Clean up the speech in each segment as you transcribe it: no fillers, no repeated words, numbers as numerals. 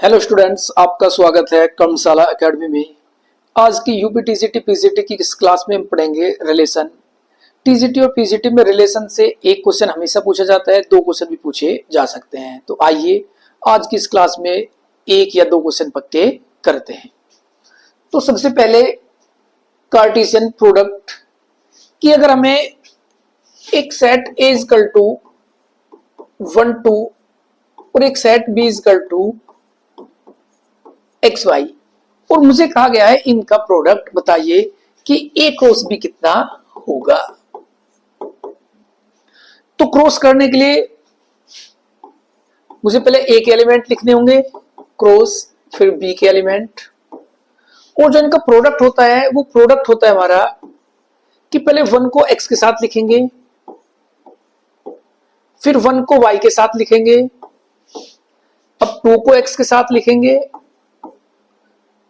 Hello students, आपका स्वागत है कर्मशाला एकेडमी में। आज की यूपी टीजीटी पीजीटी की इस क्लास में हम पढ़ेंगे रिलेशन। टीजीटी और पीजीटी में रिलेशन से एक क्वेश्चन हमेशा पूछा जाता है, दो क्वेश्चन भी पूछे जा सकते हैं। तो आइए आज की इस क्लास में एक या दो क्वेश्चन पक्के करते हैं। तो सबसे पहले कार्टेशियन प्रोडक्ट की अगर हमें एक सेट ए इजकल टू 1 2 और एक set B is equal to X Y और मुझे कहा गया है इनका प्रोडक्ट बताइए कि ए क्रॉस बी कितना होगा। तो क्रॉस करने के लिए मुझे पहले ए के एलिमेंट लिखने होंगे क्रॉस, फिर बी के एलिमेंट, और जो इनका प्रोडक्ट होता है वो प्रोडक्ट होता है हमारा कि पहले 1 को x के साथ लिखेंगे, फिर 1 को y के साथ लिखेंगे, अब 2 को x के साथ लिखेंगे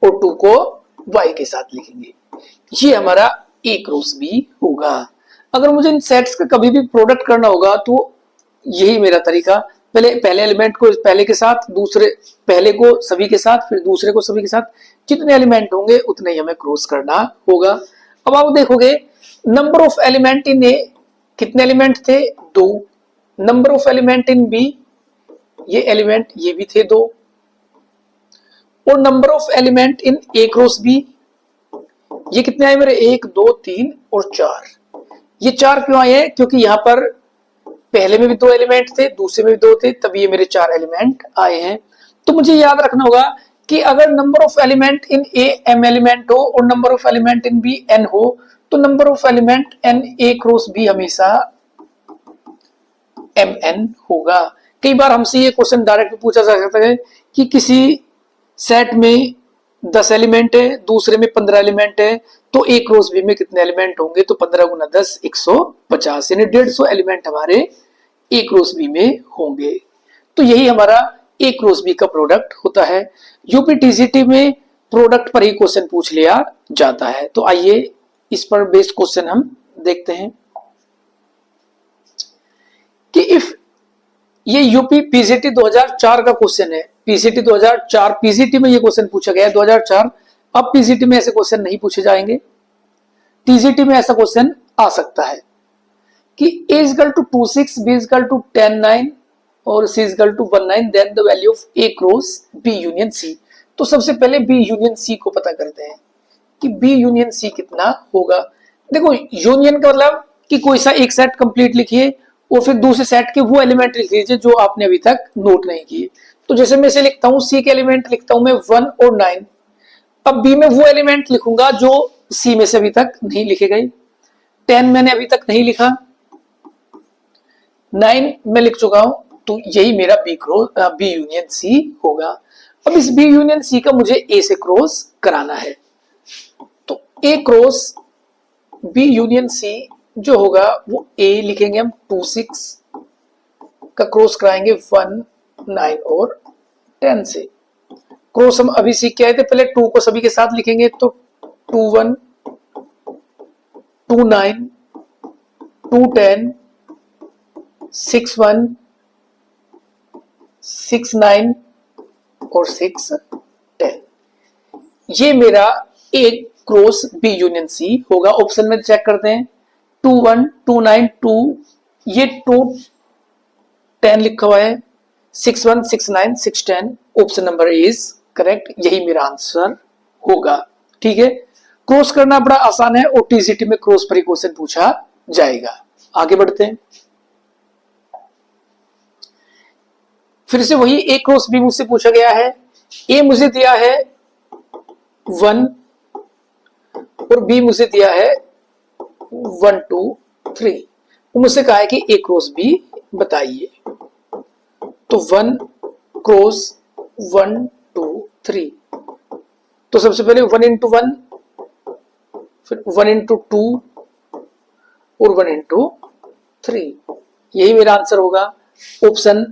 और 2 को y के साथ लिखेंगे। ये हमारा a क्रॉस b होगा। अगर मुझे इन सेट्स का कभी भी प्रोडक्ट करना होगा तो यही मेरा तरीका, पहले एलिमेंट को पहले के साथ, पहले को सभी के साथ, फिर दूसरे को सभी के साथ, जितने एलिमेंट होंगे उतने ही हमें क्रॉस करना होगा। अब आप देखोगे number of element in A, कितने एलिमेंट थे? 2। Number of element in B, ये एलिमेंट ये भी थे 2, और number of element in A cross B, ये कितने आए मेरे? 1 2 3 और 4। ये 4 क्यों आए हैं? क्योंकि यहां पर पहले में भी 2 एलिमेंट थे, दूसरे में भी 2 थे, तब ये मेरे 4 एलिमेंट आए हैं। तो मुझे याद रखना होगा कि अगर number of element in A m element हो और number of element in B n हो, तो number of element n A cross B हमेशा mn होगा। कई बार हमसे ये क्वेश्चन डायरेक्ट पूछा जा सकता है कि किसी सेट में 10 एलिमेंट है, दूसरे में 15 एलिमेंट है, तो ए क्रॉस बी में कितने एलिमेंट होंगे? तो 15 गुना 10 150, यानी 150 एलिमेंट हमारे ए क्रॉस बी में होंगे। तो यही हमारा ए क्रॉस बी का प्रोडक्ट होता है। यूपी टीजीटी में प्रोडक्ट पर ही क्वेश्चन पूछ लिया जाता है। तो आइए इस पर बेस्ड क्वेश्चन हम देखते हैं कि इफ, ये यूपी पीजीटी 2004 का क्वेश्चन है। पीजीटी 2004, पीजीटी में ये क्वेश्चन पूछा गया है 2004। अब पीजीटी में ऐसे क्वेश्चन नहीं पूछे जाएंगे, टीजीटी में ऐसा क्वेश्चन आ सकता है कि a is equal to 26, b is equal to 10 9 और c is equal to 1 9, then the value of a cross b union c। तो सबसे पहले b यूनियन c को पता करते हैं कि b यूनियन c कितना होगा। देखो, यूनियन का मतलब कि कोई सा एक सेट कंप्लीट लिखिए और फिर दूसरे सेट के वो एलिमेंट लिख लीजिए जो आपने अभी तक नोट नहीं किए। तो जैसे मैं इसे लिखता हूं, सी के एलिमेंट लिखता हूं मैं 1 और 9। अब बी में वो एलिमेंट लिखूंगा जो सी में से अभी तक नहीं लिखे गए। 10 मैंने अभी तक नहीं लिखा, 9 मैं लिख चुका हूं, तो यही मेरा बी यूनियन सी होगा। अब इस बी यूनियन सी का मुझे ए से क्रॉस कराना है, तो ए क्रॉस बी यूनियन सी जो होगा वो ए लिखेंगे हम 2 6 का क्रॉस कराएंगे 1 9 और 10 से। क्रॉस हम अभी सीख के आए थे, पहले 2 को सभी के साथ लिखेंगे, तो 2 1 2 9 2 10 6 1 6 9 और 6 10। ये मेरा एक क्रॉस बी यूनियन सी होगा। ऑप्शन में चेक करते हैं, 2 1 2 9 2, ये 2 10 लिखा हुआ है, 6 1 6 9 6 10, ऑप्शन नंबर इज करेक्ट। यही मेरा आंसर होगा। ठीक है, क्रॉस करना बड़ा आसान है और टीजीटी में क्रॉस पर ही क्वेश्चन पूछा जाएगा। आगे बढ़ते हैं। फिर से वही ए क्रॉस बी मुझसे पूछा गया है। ए मुझे दिया है 1 और बी मुझे दिया है 1 2 3। मुझसे कहा है कि ए क्रॉस बी बताइए। तो 1 क्रॉस 1 2 3, तो सबसे पहले 1 इंटू 1, फिर 1 इंटू 2 और 1 इंटू 3, यही मेरा आंसर होगा। Option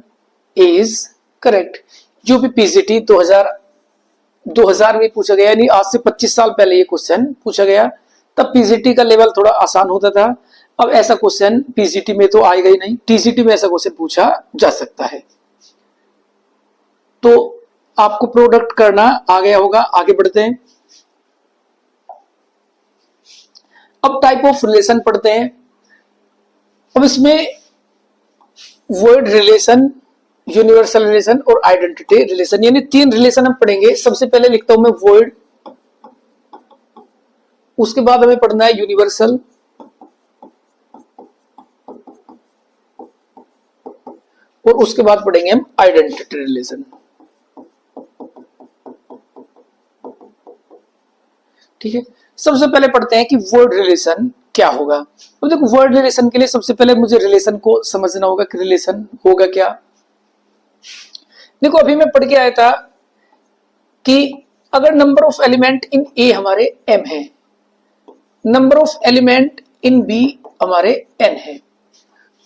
is correct. UP PGT 2000 में पूछा गया, यानी आज से 25 साल पहले ये क्वेश्चन पूछा गया। तब पीजीटी का लेवल थोड़ा आसान होता था। अब ऐसा क्वेश्चन पीजीटी में तो आएगा ही नहीं, टीजीटी में ऐसा क्वेश्चन पूछा जा सकता है। तो आपको प्रोडक्ट करना आ गया होगा। आगे बढ़ते हैं। अब टाइप ऑफ रिलेशन पढ़ते हैं। अब इसमें वर्ड रिलेशन, यूनिवर्सल रिलेशन और आइडेंटिटी रिलेशन, यानी 3 रिलेशन हम पढ़ेंगे। सबसे पहले लिखता हूं मैं वर्ड, उसके बाद हमें पढ़ना है यूनिवर्सल, और उसके बाद पढ़ेंगे हम आइडेंटिटी रिलेशन। ठीक है, सबसे पहले पढ़ते हैं कि वर्ड रिलेशन क्या होगा। तो देखो, वर्ड रिलेशन के लिए सबसे पहले मुझे रिलेशन को समझना होगा कि रिलेशन होगा क्या। देखो, अभी मैं पढ़ के आया था कि अगर number of element in A हमारे m है, number of element in B हमारे n है,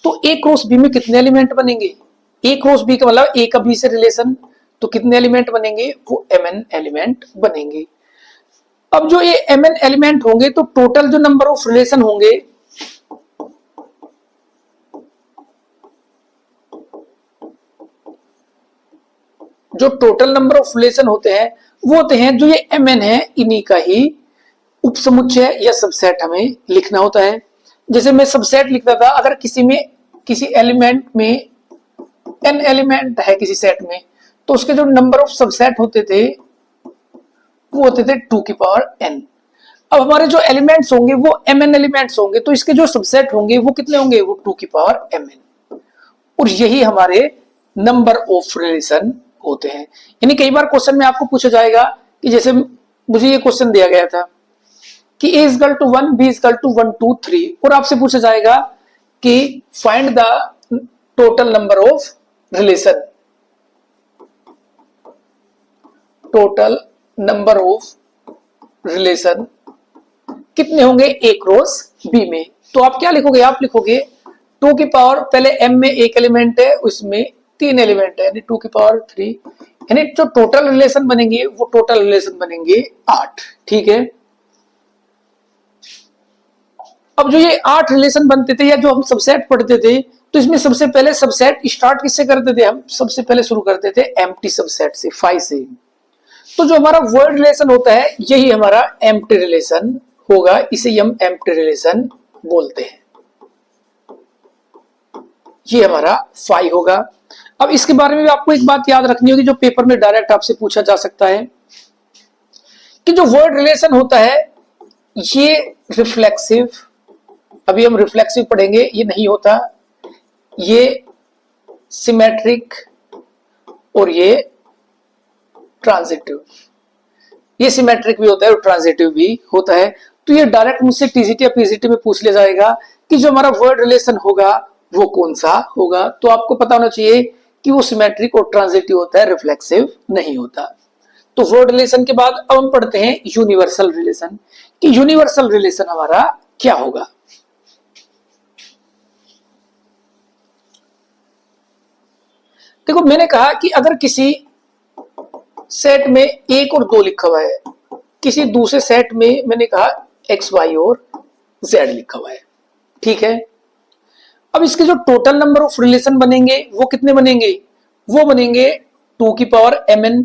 तो ए क्रॉस बी में कितने एलिमेंट बनेंगे? ए क्रॉस बी का मतलब ए का बी से रिलेशन, तो कितने एलिमेंट बनेंगे? वो mn एलिमेंट बनेंगे। अब जो ये mn एलिमेंट होंगे तो टोटल जो नंबर ऑफ रिलेशन होंगे, जो टोटल नंबर ऑफ रिलेशन होते हैं वो होते हैं जो ये mn है, इन्हीं का ही उपसमुच्चय या सबसेट हमें लिखना होता है। जैसे मैं सबसेट लिखता था, अगर किसी एलिमेंट में n एलिमेंट है किसी सेट में, तो उसके जो नंबर ऑफ सबसेट होते थे वो होते थे 2 की पावर n। अब हमारे जो एलिमेंट्स होंगे वो mn एलिमेंट्स होंगे, तो इसके जो सबसेट होंगे वो कितने होंगे? वो 2 की पावर mn। और यही हमारे नंबर ऑफ रिलेशन होते हैं। यानी कई बार क्वेश्चन में आपको पूछा जाएगा कि जैसे मुझे ये क्वेश्चन दिया गया था कि a is equal to 1, b is equal to 1 2 3, और आपसे पूछा जाएगा कि find the total number of relation, total number of relation कितने होंगे ए क्रॉस बी में। तो आप क्या लिखोगे? आप लिखोगे 2 की पावर, पहले m में एक एलिमेंट है, उसमें 3 एलिमेंट है, यानी 2 की पावर 3, यानी जो टोटल रिलेशन बनेंगे वो टोटल रिलेशन बनेंगे 8। ठीक है, अब जो ये 8 रिलेशन बनते थे या जो हम सबसेट पढ़ते थे, तो इसमें सबसे पहले सबसेट स्टार्ट किससे करते थे? हम सबसे पहले शुरू करते थे एम्प्टी सबसेट से, 5 से। तो जो हमारा वर्ड रिलेशन होता है यही हमारा एम्प्टी रिलेशन होगा, इसे हम एम्प्टी रिलेशन बोलते हैं। ये हमारा 5 होगा। अब इसके बारे में भी आपको एक बात याद रखनी होगी जो पेपर में डायरेक्ट आपसे पूछा जा सकता है कि जो वर्ड रिलेशन होता है ये रिफ्लेक्सिव, अभी हम रिफ्लेक्सिव पढ़ेंगे, ये नहीं होता, ये सिमेट्रिक और ये ट्रांजिटिव। ये सिमेट्रिक भी होता है और ट्रांजिटिव भी होता है। तो ये डायरेक्ट मुझसे टीजीटी या पीजीटी में पूछ लिया जाएगा कि जो हमारा वर्ड रिलेशन होगा वो कौन सा होगा। तो आपको पता होना चाहिए कि वो सिमेट्रिक और ट्रांजिटिव होता है, रिफ्लेक्सिव नहीं होता। तो वर्ड रिलेशन के बाद अब हम पढ़ते हैं यूनिवर्सल रिलेशन, कि यूनिवर्सल रिलेशन हमारा क्या होगा। देखो, मैंने कहा कि अगर किसी सेट में 1 और 2 लिखा हुआ है, किसी दूसरे सेट में मैंने कहा x y और z लिखा हुआ है, ठीक है। अब इसके जो टोटल नंबर ऑफ रिलेशन बनेंगे वो कितने बनेंगे? वो बनेंगे 2 की पावर mn,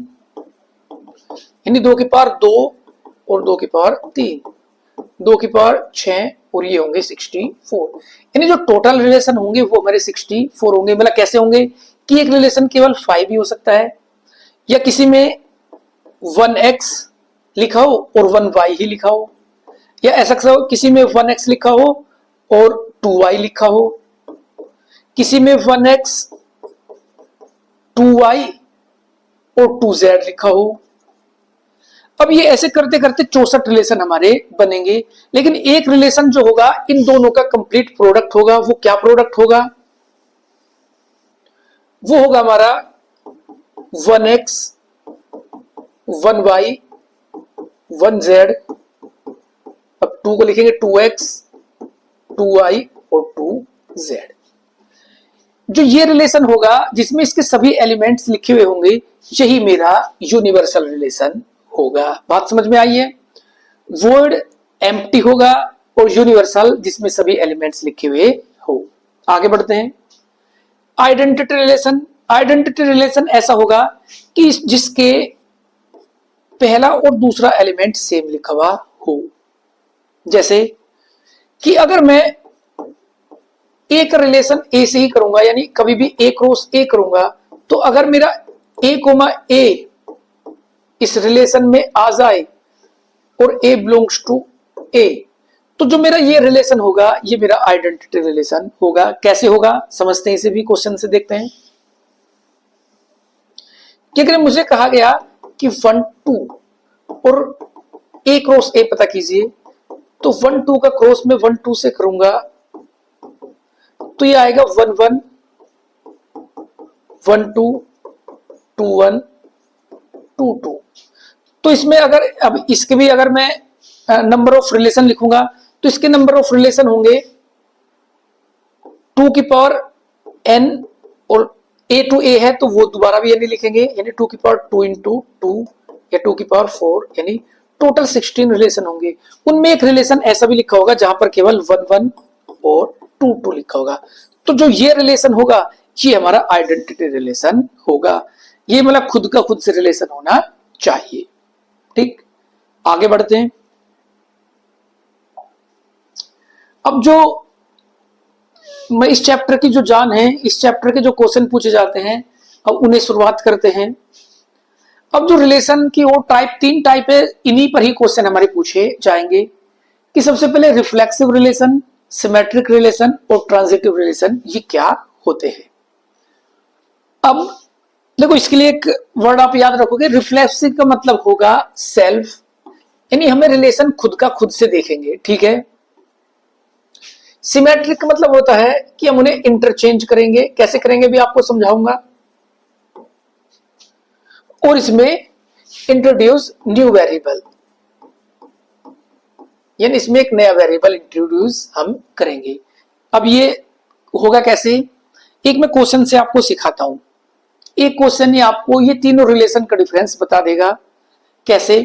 यानी 2 की पावर 2 और 2 की पावर 3, 2 की पावर 6 और ये होंगे 64। यानी जो टोटल रिलेशन होंगे वो हमारे 64 होंगे। मतलब कैसे होंगे कि एक रिलेशन केवल 5 ही हो सकता है, या किसी में 1x लिखा हो और 1y ही लिखा हो, या ऐसा किसी में 1x लिखा हो और 2y लिखा हो, किसी में 1x 2y और 2z लिखा हो। अब ये ऐसे करते करते 64 रिलेशन हमारे बनेंगे। लेकिन एक रिलेशन जो होगा इन दोनों का कंप्लीट प्रोडक्ट होगा। वो क्या प्रोडक्ट होगा? वो होगा हमारा 1x 1y 1z, अब 2 को लिखेंगे 2x 2y और 2z। जो ये रिलेशन होगा जिसमें इसके सभी एलिमेंट्स लिखे हुए होंगे, यही मेरा यूनिवर्सल रिलेशन होगा। बात समझ में आई है? वर्ड एम्प्टी होगा और यूनिवर्सल जिसमें सभी एलिमेंट्स लिखे हुए हो। आगे बढ़ते हैं। Identity relation. आइडेंटिटी रिलेशन ऐसा होगा कि जिसके पहला और दूसरा एलिमेंट सेम लिखा हुआ हो। जैसे कि अगर मैं एक रिलेशन ए से ही करूंगा, यानी कभी भी ए क्रॉस ए करूंगा, तो अगर मेरा ए कोमा ए इस रिलेशन में आ जाए और ए बिलोंग्स टू ए, तो जो मेरा ये रिलेशन होगा ये मेरा आइडेंटिटी रिलेशन होगा। कैसे होगा समझते हैं, इसे भी क्वेश्चन से देखते हैं। कि अगर मुझे कहा गया कि 1 2 और ए क्रॉस ए पता कीजिए, तो 1 2 का क्रॉस में 1 2 से करूंगा तो ये आएगा 1 1 1 2 2 1 2 2। तो इसमें अगर अब इसके भी अगर मैं नंबर ऑफ रिलेशन लिखूंगा तो इसके नंबर ऑफ रिलेशन होंगे 2 की पावर n, और a टू a है तो वो दोबारा भी यानी लिखेंगे, यानी 2 की पावर 2 इंटू 2 या 2 की पावर 4, यानी टोटल 16 रिलेशन होंगे। उनमें एक रिलेशन ऐसा भी लिखा होगा जहां पर केवल 1 1 और 2 2 लिखा होगा। तो जो ये रिलेशन होगा ये हमारा आइडेंटिटी रिलेशन होगा। ये मतलब खुद का खुद से रिलेशन होना चाहिए। ठीक, आगे बढ़ते हैं। अब जो मैं इस चैप्टर की जो जान है, इस चैप्टर के जो क्वेश्चन पूछे जाते हैं, अब उन्हें शुरुआत करते हैं। अब जो रिलेशन की वो टाइप 3 टाइप है, इन्हीं पर ही क्वेश्चन हमारे पूछे जाएंगे। कि सबसे पहले रिफ्लेक्सिव रिलेशन, सिमेट्रिक रिलेशन और ट्रांजिटिव रिलेशन, ये क्या होते हैं। अब देखो इसके लिए एक वर्ड आप याद रखोगे, रिफ्लेक्सिव का मतलब होगा सेल्फ, यानी हमें रिलेशन खुद का खुद से देखेंगे। ठीक है। सिमेट्रिक का मतलब होता है कि हम उन्हें इंटरचेंज करेंगे। कैसे करेंगे भी आपको समझाऊंगा। और इसमें इंट्रोड्यूस न्यू वेरिएबल, यानी इसमें एक नया वेरिएबल इंट्रोड्यूस हम करेंगे। अब ये होगा कैसे, एक मैं क्वेश्चन से आपको सिखाता हूं। एक क्वेश्चन ही आपको ये तीनों रिलेशन का डिफरेंस बता देगा। कैसे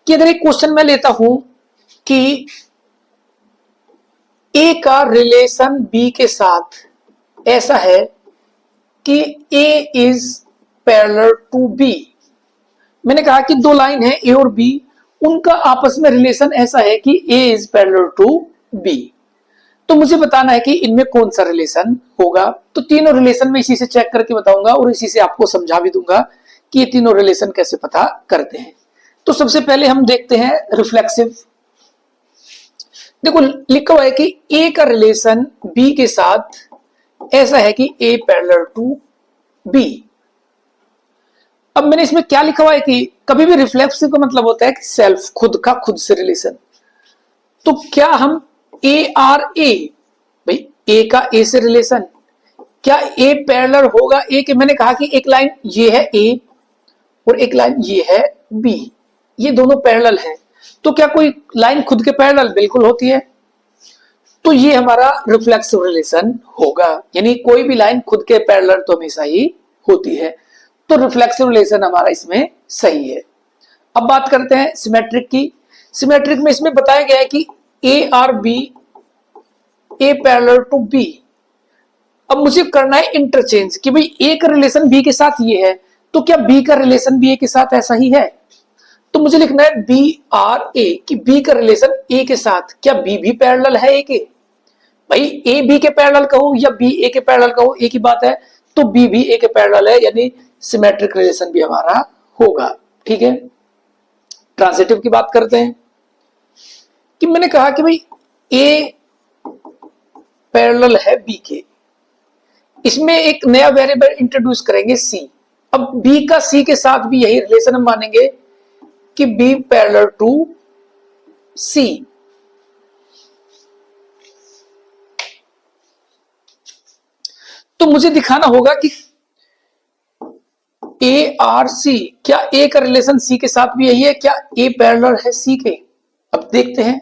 कि अगर एक क्वेश्चन मैं लेता हूं कि ए का रिलेशन बी के साथ ऐसा है कि ए इज पैरेलल टू बी। मैंने कहा कि दो लाइन है ए और बी, उनका आपस में रिलेशन ऐसा है कि ए इज पैरेलल टू बी। तो मुझे बताना है कि इनमें कौन सा रिलेशन होगा। तो तीनों रिलेशन में इसी से चेक करके बताऊंगा और इसी से आपको समझा भी दूंगा कि ये तीनों रिलेशन कैसे पता करते हैं। तो सबसे पहले हम देखते हैं रिफ्लेक्सिव। देखो लिखा हुआ है कि ए का रिलेशन बी के साथ ऐसा है कि ए पैरेलल टू बी। अब मैंने इसमें क्या लिखा हुआ है कि कभी भी रिफ्लेक्सिव का मतलब होता है कि सेल्फ, खुद का खुद से रिलेशन। तो क्या हम ए आर ए, भाई ए का ए से रिलेशन, क्या ए पैरेलल होगा ए के। मैंने कहा कि एक लाइन ये है ए और एक लाइन ये है बी, ये दोनों पैरेलल है। तो क्या कोई लाइन खुद के पैरेलल, बिल्कुल होती है। तो ये हमारा रिफ्लेक्सिव रिलेशन होगा, यानी कोई भी लाइन खुद के पैरेलल तो हमेशा ही होती है। तो रिफ्लेक्सिव रिलेशन हमारा इसमें सही है। अब बात करते हैं सिमेट्रिक की। सिमेट्रिक में इसमें बताया गया है कि A R B, A parallel to B. अब मुझे करना है इंटरचेंज कि भाई ए का रिलेशन बी के साथ ये है, तो क्या बी का रिलेशन भी ए के साथ ऐसा ही है। तो मुझे लिखना है बी आर ए, कि बी का रिलेशन ए के साथ क्या बी भी पैरेलल है ए के। भाई ए बी के पैरेलल कहो या बी ए के पैरेलल कहो, एक ही बात है। तो बी भी ए के पैरेलल है, यानी सिमेट्रिक रिलेशन भी हमारा होगा। ठीक है। ट्रांजिटिव की बात करते हैं कि मैंने कहा कि भाई ए पैरेलल है बी के, इसमें एक नया वेरिएबल इंट्रोड्यूस करेंगे सी। अब बी का सी के साथ भी यही रिलेशन हम मानेंगे कि बी पैरेलल टू सी। तो मुझे दिखाना होगा कि ए आर सी, क्या ए का रिलेशन सी के साथ भी यही है, क्या ए पैरेलल है सी के। अब देखते हैं,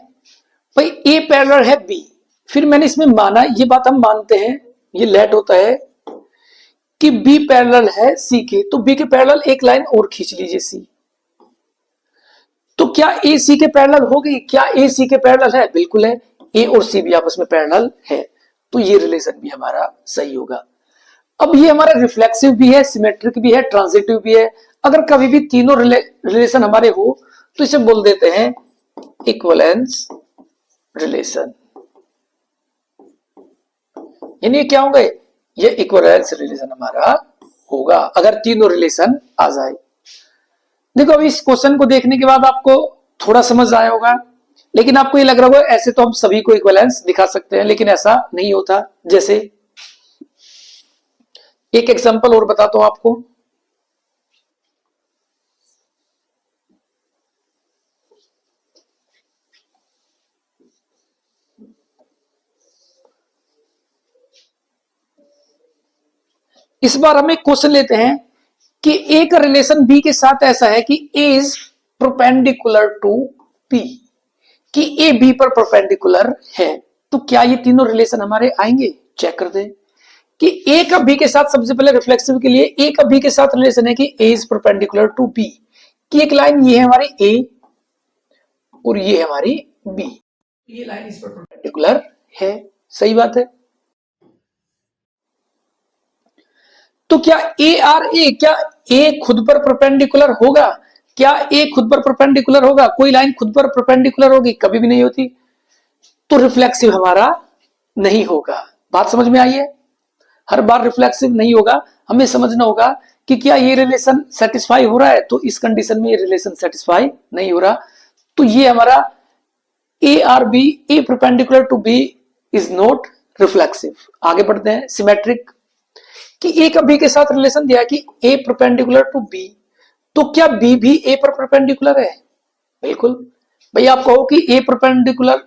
भाई ए पैरेलल है बी, फिर मैंने इसमें माना, ये बात हम मानते हैं, ये लेट होता है कि बी पैरेलल है सी के। तो बी के पैरेलल एक लाइन और खींच लीजिए सी। तो क्या ए सी के पैरेलल हो गई, क्या ए सी के पैरेलल है, बिल्कुल है। ए और सी भी आपस में पैरेलल है, तो ये रिलेशन भी हमारा सही होगा। अब ये हमारा रिफ्लेक्सिव भी है, सिमेट्रिक भी है, ट्रांजिटिव भी है। अगर कभी भी तीनों रिलेशन हमारे हो तो इसे बोल देते हैं इक्विवेलेंस रिलेशन। यानी क्या होंगे, ये इक्विवेलेंस रिलेशन हमारा होगा अगर तीनों रिलेशन आ जाए। देखो अभी इस क्वेश्चन को देखने के बाद आपको थोड़ा समझ आया होगा, लेकिन आपको ये लग रहा होगा ऐसे तो हम सभी को इक्विवेलेंस दिखा सकते हैं, लेकिन ऐसा नहीं होता। जैसे एक एग्जांपल और बताता हूं आपको। इस बार हम एक क्वेश्चन लेते हैं कि ए का रिलेशन बी के साथ ऐसा है कि ए इज परपेंडिकुलर टू बी, कि ए बी पर परपेंडिकुलर है। तो क्या ये तीनों रिलेशन हमारे आएंगे? चेक कर दें कि ए का बी के साथ, सबसे पहले रिफ्लेक्सिव के लिए ए का बी के साथ रिलेशन है कि ए इज परपेंडिकुलर टू बी, की एक लाइन ये है हमारी ए और ये है हमारी बी, ये लाइन इस पर परपेंडिकुलर है। सही बात है। तो क्या ए आर ए, क्या ए खुद पर परपेंडिकुलर होगा? क्या ए खुद पर परपेंडिकुलर होगा? कोई लाइन खुद पर परपेंडिकुलर होगी? कभी भी नहीं होती। तो रिफ्लेक्सिव हमारा नहीं होगा। बात समझ में आई है? हर बार रिफ्लेक्सिव नहीं होगा। हमें समझना होगा कि क्या ये रिलेशन सेटिस्फाई हो रहा है, तो इस कंडीशन में ये रिलेशन सेटिस्फाई नहीं हो रहा, तो ये हमारा A R B, A perpendicular to B is not reflexive. आगे बढ़ते हैं। सिमेट्रिक, कि ए का बी के साथ रिलेशन दिया कि ए परपेंडिकुलर टू बी, तो क्या बी भी ए पर परपेंडिकुलर है? बिल्कुल। भाई आप कहो कि ए परपेंडिकुलर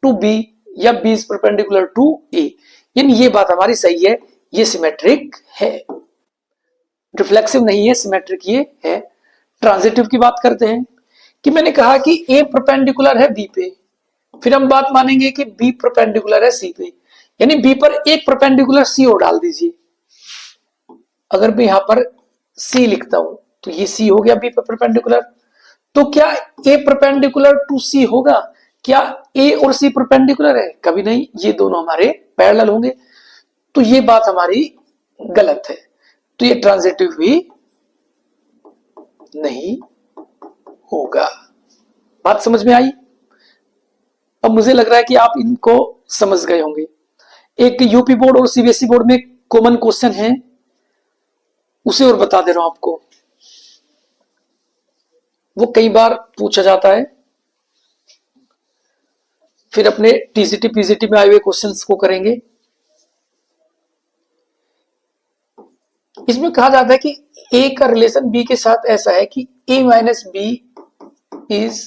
टू बी या बी इज परपेंडिकुलर टू ए, यानी ये बात हमारी सही है, ये सिमेट्रिक है, रिफ्लेक्सिव नहीं है, सिमेट्रिक ये है। ट्रांजिटिव की बात करते हैं कि मैंने कहा कि ए परपेंडिकुलर है बी पे, फिर हम बात मानेंगे कि बी परपेंडिकुलर है सी पे, यानी बी पर एक परपेंडिकुलर सी और डाल दीजिए। अगर मैं यहां पर सी लिखता हूं तो ये सी हो गया बी पर परपेंडिकुलर। तो क्या ए परपेंडिकुलर टू सी होगा? क्या ए और सी परपेंडिकुलर है? कभी नहीं, ये दोनों हमारे पैरेलल होंगे। तो ये बात हमारी गलत है, तो ये ट्रांजिटिव भी नहीं होगा। बात समझ में आई? अब मुझे लग रहा है कि आप इनको समझ गए होंगे। एक यूपी बोर्ड और सीबीएसई बोर्ड में कॉमन क्वेश्चन है, उसे और बता दे रहा हूं आपको, वो कई बार पूछा जाता है। फिर अपने टीजीटी पीजीटी में आए हुए क्वेश्चंस को करेंगे। इसमें कहा जाता है कि ए का रिलेशन बी के साथ ऐसा है कि A minus B is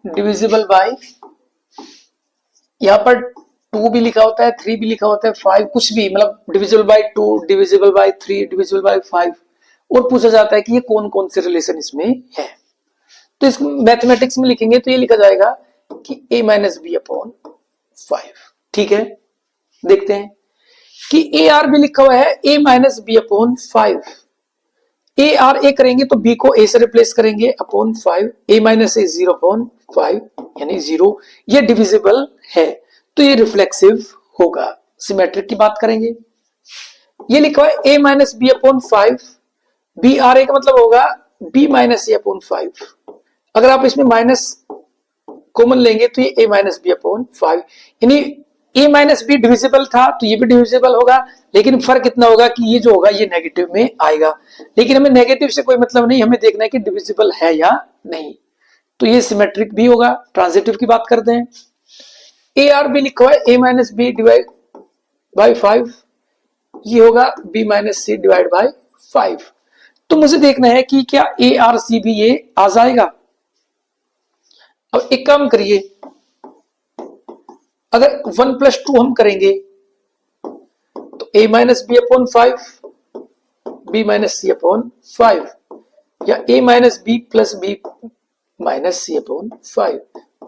divisible by, यहां पर 2 भी लिखा होता है, 3 भी लिखा होता है, 5 कुछ भी, मतलब divisible by 2, divisible by 3, divisible by 5, और पूछा जाता है कि ये कौन कौन से रिलेशन इसमें है। तो इस मैथमेटिक्स में लिखेंगे तो ये लिखा जाएगा कि a माइनस बी अपॉन 5। ठीक है, देखते हैं कि ए आर भी लिखा हुआ है a minus B upon 5। A R A करेंगे तो b को a से रिप्लेस करेंगे upon 5, a minus A 0 upon 5 यानी 0। ये डिविजिबल है तो ये रिफ्लेक्सिव होगा। सिमेट्रिक की बात करेंगे, ये लिखा है a minus B upon 5, B R A का मतलब होगा b माइनस ए अपॉन 5। अगर आप इसमें माइनस कॉमन लेंगे तो ये a माइनस बी अपॉन 5, यानी a माइनस बी डिविजिबल था तो ये भी डिविजिबल होगा, लेकिन फर्क इतना होगा कि ये जो होगा ये नेगेटिव में आएगा। लेकिन हमें नेगेटिव से कोई मतलब नहीं, हमें देखना है कि डिविजिबल है या नहीं। तो ये सिमेट्रिक भी होगा। ट्रांजिटिव की बात करते हैं, ए आर बी लिखा हुआ है a minus B divide by 5, ये होगा b minus C divide by 5। तो मुझे देखना है कि क्या ए आर सी भी ये आ जाएगा। अब एक काम करिए, अगर 1 प्लस 2 हम करेंगे तो a minus B upon 5, b minus C upon 5, या a minus B plus B minus C upon 5,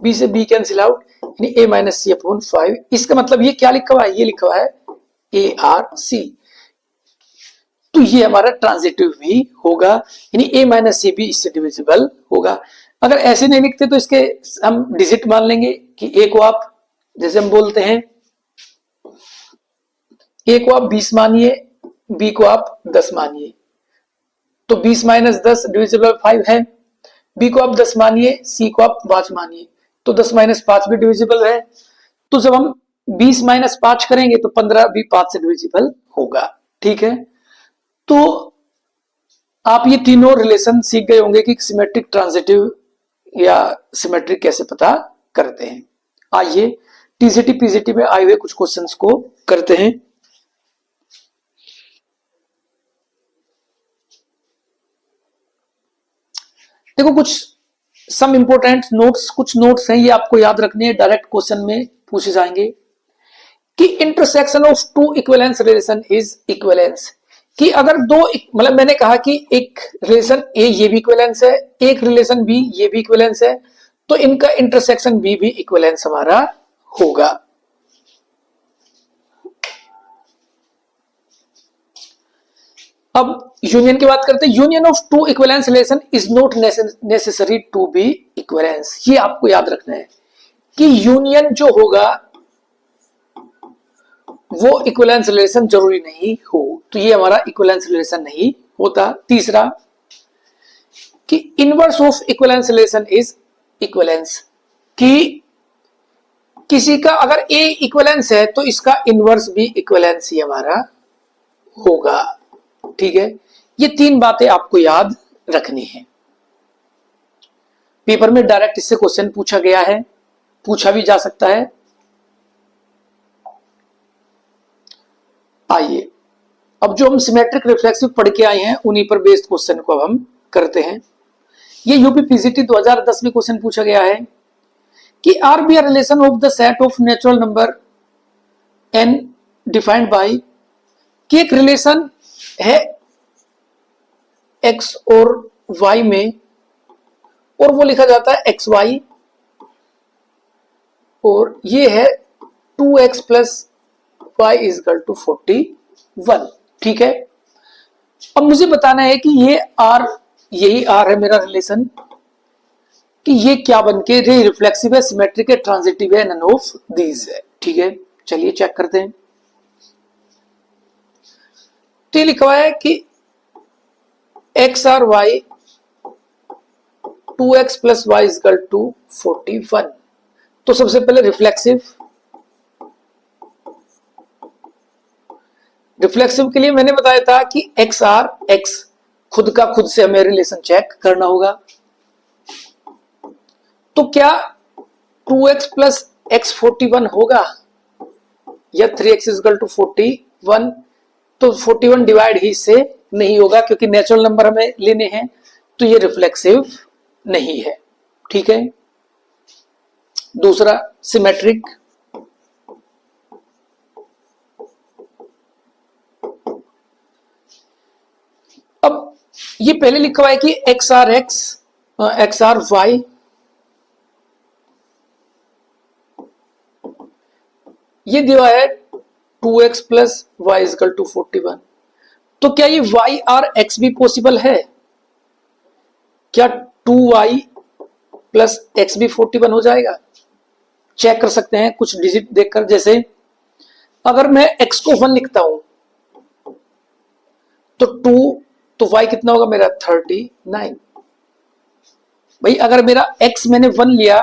b से b कैंसिल आउट, यानी a माइनस सी अपॉन 5। इसका मतलब ये क्या लिखा हुआ है? ये लिखा हुआ है ए आर सी। तो ये हमारा ट्रांजिटिव भी होगा, यानी a माइनस सी भी इससे डिविजिबल होगा। अगर ऐसे नहीं लिखते तो इसके हम डिजिट मान लेंगे कि a को आप, जैसे हम बोलते हैं ए को आप 20 मानिए, बी को आप 10 मानिए, तो 20 माइनस 10 डिविजिबल 5 है। बी को आप 10 मानिए, सी को आप 5 मानिए, तो 10 माइनस 5 भी डिविजिबल है। तो जब हम 20 माइनस 5 करेंगे तो 15 भी 5 से डिविजिबल होगा। ठीक है, तो आप ये तीनों रिलेशन सीख गए होंगे कि सिमेट्रिक ट्रांजिटिव या सिमेट्रिक कैसे पता करते हैं। आइए टीजीटी पीजीटी में आए हुए कुछ क्वेश्चंस को करते हैं। देखो कुछ सम इंपोर्टेंट नोट्स, कुछ नोट्स हैं ये आपको याद रखने हैं, डायरेक्ट क्वेश्चन में पूछे जाएंगे कि intersection of two equivalence relation is equivalence. कि अगर दो, मतलब मैंने कहा कि एक रिलेशन ए ये भी इक्विवेलेंस है, एक रिलेशन बी ये भी इक्विवेलेंस है, तो इनका इंटरसेक्शन बी भी इक्विवेलेंस हमारा होगा। अब यूनियन की बात करते हैं। Union of two equivalence relation is not necessary to be equivalence. ये आपको याद रखना है कि यूनियन जो होगा वो इक्विवेलेंस रिलेशन जरूरी नहीं हो, तो ये हमारा इक्विवेलेंस रिलेशन नहीं होता। तीसरा कि inverse of equivalence relation is equivalence, कि किसी का अगर ए इक्विवेलेंस है तो इसका इनवर्स भी इक्विवेलेंस ही हमारा होगा। ठीक है, ये तीन बातें आपको याद रखनी है। पेपर में डायरेक्ट इससे क्वेश्चन पूछा गया है, पूछा भी जा सकता है। आइए अब जो हम सिमेट्रिक रिफ्लेक्सिव पढ़ के आए हैं उन्हीं पर बेस्ड क्वेश्चन को अब हम करते हैं। ये यूपी पीजीटी 2010 में क्वेश्चन पूछा गया है कि R be R relation of the set of natural number N defined by, कि एक रिलेशन है एक्स और वाई में और वो लिखा जाता है एक्स वाई, और ये है 2x plus y is equal to 41। ठीक है, अब मुझे बताना है कि ये r, यही r है मेरा रिलेशन, कि ये क्या बनके रे रिफ्लेक्सिव है, सिमेट्रिक है, ट्रांजिटिव है, नन ऑफ दीज है। ठीक है, चलिए चेक करते हैं। तो ये लिखा हुआ है कि X R Y 2x plus Y is equal to 41। तो सबसे पहले रिफ्लेक्सिव, रिफ्लेक्सिव के लिए मैंने बताया था कि एक्स आर एक्स खुद का खुद से हमें रिलेशन चेक करना होगा। तो क्या 2x प्लस एक्स 41 होगा या 3x इक्वल टू 41? तो 41 डिवाइड ही से नहीं होगा क्योंकि नेचुरल नंबर हमें लेने हैं, तो ये रिफ्लेक्सिव नहीं है। ठीक है, दूसरा सिमेट्रिक, अब ये पहले लिखा हुआ है कि X R X, X R Y, ये दिया है 2x plus Y equal to 41। तो क्या ये वाई आर एक्स भी पॉसिबल है? क्या 2y प्लस एक्स भी 41 हो जाएगा? चेक कर सकते हैं कुछ डिजिट देखकर। जैसे अगर मैं x को 1 लिखता हूं तो 2, तो y कितना होगा मेरा 39। भाई अगर मेरा x मैंने 1 लिया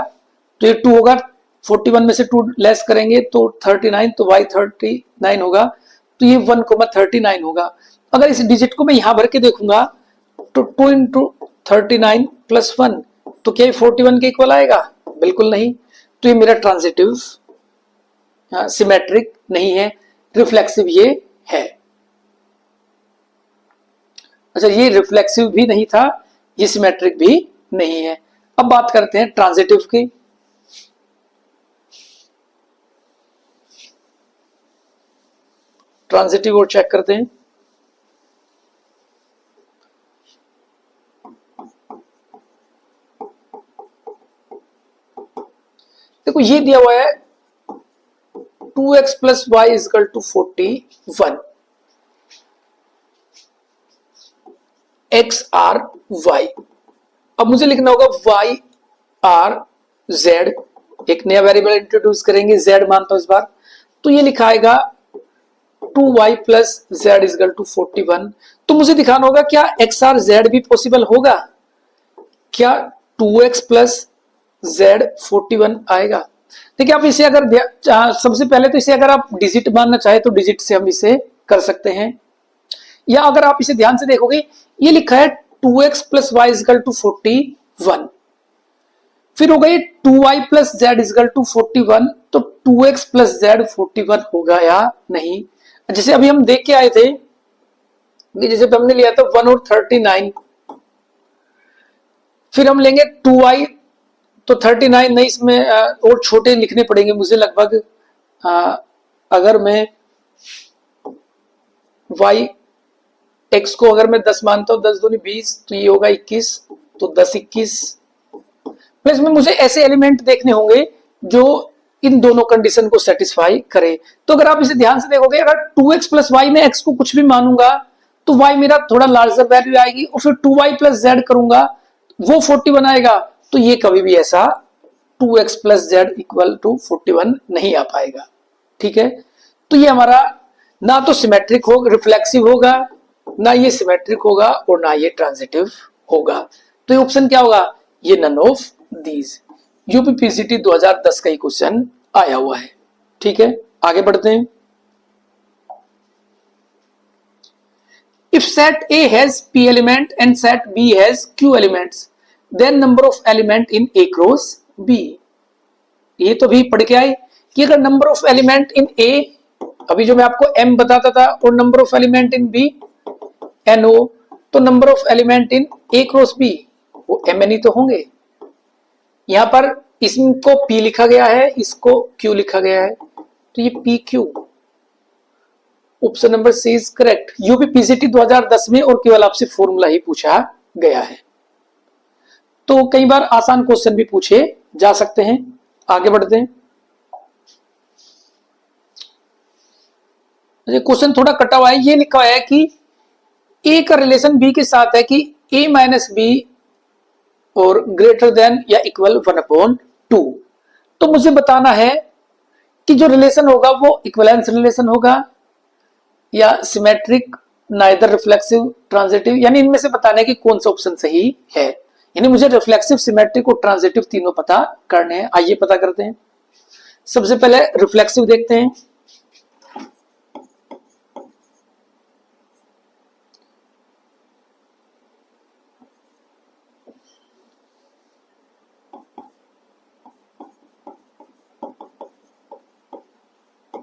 तो ये 2 होगा, 41 में से 2 लेस करेंगे तो 39, तो y 39 होगा, तो ये 1,39 होगा। अगर इस डिजिट को मैं यहां भर के देखूंगा तो 2 इंटू 39 प्लस 1, तो क्या ये 41 के इक्वल आएगा? बिल्कुल नहीं। तो ये मेरा ट्रांजिटिव सिमेट्रिक नहीं है, रिफ्लेक्सिव ये है। अच्छा, ये रिफ्लेक्सिव भी नहीं था, ये सिमेट्रिक भी नहीं है। अब बात करते हैं ट्रांजिटिव की। ट्रांजिटिव और चेक करते हैं। देखो ये दिया हुआ है 2x plus Y is equal to 41, X R Y. अब मुझे लिखना होगा वाई आर जेड, एक नया वेरिएबल इंट्रोड्यूस करेंगे, जेड मानता हूं इस बार। तो ये लिखाएगा 2y plus Z is equal to 41। तो मुझे दिखाना होगा क्या एक्स आर जेड भी पॉसिबल होगा, क्या 2x प्लस जेड 41 आएगा। देखिए आप इसे अगर सबसे पहले तो इसे अगर आप डिजिट मानना चाहे तो डिजिट से हम इसे कर सकते हैं, या अगर आप इसे ध्यान से देखोगे ये लिखा है 2x plus Y is equal to 41, फिर हो गई 2y plus Z is equal to 41, तो 2x प्लस जेड 41 होगा या नहीं। जैसे अभी हम देख के आए थे, जैसे हमने लिया था 1 और 39, फिर हम लेंगे 2y, तो 39 नहीं, इसमें और छोटे लिखने पड़ेंगे मुझे लगभग, अगर मैं y x को अगर मैं 10 मानता हूं, 10 दूनी 20, तो ये होगा 21, तो 10 21 प्लस में मुझे ऐसे एलिमेंट देखने होंगे जो इन दोनों कंडीशन को सेटिस्फाई करे। तो अगर आप इसे ध्यान से देखोगे, अगर 2x प्लस वाई में x को कुछ भी मानूंगा तो y मेरा थोड़ा लार्जर वैल्यू आएगी, और फिर 2y प्लस जेड करूंगा वो 41 आएगा, तो ये कभी भी ऐसा 2x plus Z equal to 41 नहीं आ पाएगा। ठीक है, तो ये हमारा ना तो सिमेट्रिक होगा, रिफ्लेक्सिव होगा, ना ये सिमेट्रिक होगा, और ना ये ट्रांजिटिव होगा। तो ये ऑप्शन क्या होगा, ये नन ऑफ दीज। यूपीपीसीटी 2010 का ही क्वेश्चन आया हुआ है। ठीक है, आगे बढ़ते हैं। If set A has P element and set B has Q elements, then number of element in A cross B। ये तो भी पढ़ के आए कि अगर number of element in A, अभी जो मैं आपको M बताता था, और number of element in B NO, तो number of element in A cross B वो MN ही तो होंगे। यहां पर इसको P लिखा गया है, इसको Q लिखा गया है, तो ये PQ, option number C is correct. UPPCT 2010 में और केवल आपसे फॉर्मूला ही पूछा गया है, तो कई बार आसान क्वेश्चन भी पूछे जा सकते हैं। आगे बढ़ते हैं। क्वेश्चन थोड़ा कटा हुआ है, ये लिखा है कि ए का रिलेशन बी के साथ है कि ए माइनस बी और ग्रेटर देन या इक्वल 1/2। तो मुझे बताना है कि जो रिलेशन होगा वो इक्विवेलेंस रिलेशन होगा या सिमेट्रिक, नाइदर रिफ्लेक्सिव, ट्रांजिटिव, यानी इनमें से बताना है कि कौन सा ऑप्शन सही है। यानी मुझे रिफ्लेक्सिव, सिमेट्रिक और ट्रांजिटिव तीनों पता करने हैं। आइए पता करते हैं। सबसे पहले रिफ्लेक्सिव देखते हैं।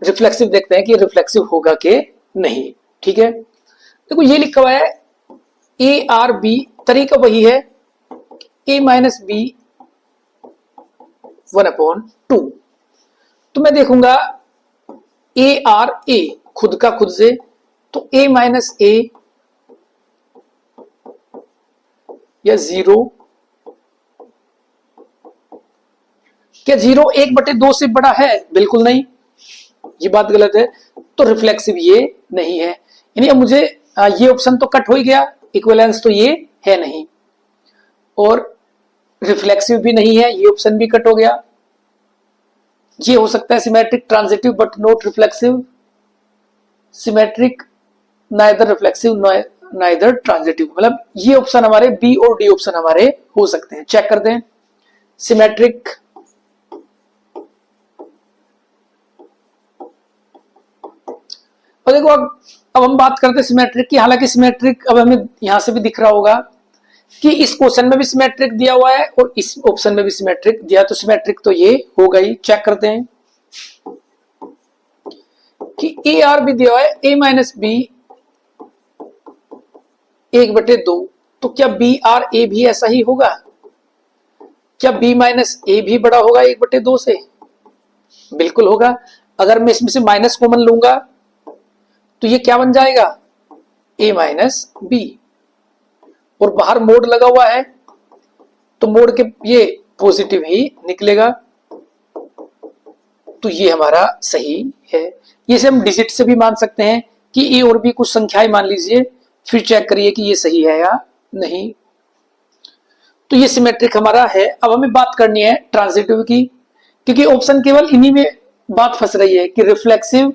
रिफ्लेक्सिव देखते हैं कि रिफ्लेक्सिव होगा कि नहीं। ठीक है, देखो ये लिखा हुआ है ए आर बी, तरीका वही है, ए माइनस बी 1/2। तो मैं देखूंगा ए आर ए खुद का खुद से, तो ए माइनस ए या 0, क्या 0 1/2 से बड़ा है? बिल्कुल नहीं, ये बात गलत है। तो रिफ्लेक्सिव ये नहीं है, यानी अब मुझे ये ऑप्शन तो कट हो ही गया, इक्विवेलेंस तो ये है नहीं, और रिफ्लेक्सिव भी नहीं है, ये ऑप्शन भी कट हो गया। ये हो सकता है symmetric, transitive but not reflexive, symmetric, neither reflexive neither transitive, मतलब ये ऑप्शन हमारे बी और डी ऑप्शन हमारे हो सकते हैं। चेक करते हैं। सिमेट्रिक, और देखो अब हम बात करते हैं सिमेट्रिक की। हालांकि सिमेट्रिक अब हमें यहां से भी दिख रहा होगा कि इस क्वेश्चन में भी सिमेट्रिक दिया हुआ है और इस ऑप्शन में भी सिमेट्रिक दिया, तो सिमेट्रिक तो ये हो गई। चेक करते हैं कि ए आर भी दिया हुआ है, ए माइनस बी 1/2, तो क्या बी आर ए भी ऐसा ही होगा? क्या बी माइनस ए भी बड़ा होगा 1/2 से? बिल्कुल होगा। अगर मैं इसमें से माइनस कॉमन लूंगा तो ये क्या बन जाएगा, a माइनस बी, और बाहर मोड लगा हुआ है तो मोड के ये पॉजिटिव ही निकलेगा, तो ये हमारा सही है। ये से हम डिजिट से भी मान सकते हैं कि a और b कुछ संख्याएं मान लीजिए, फिर चेक करिए कि ये सही है या नहीं। तो ये सिमेट्रिक हमारा है। अब हमें बात करनी है ट्रांजिटिव की, क्योंकि ऑप्शन केवल इन्हीं में बात फंस रही है कि रिफ्लेक्सिव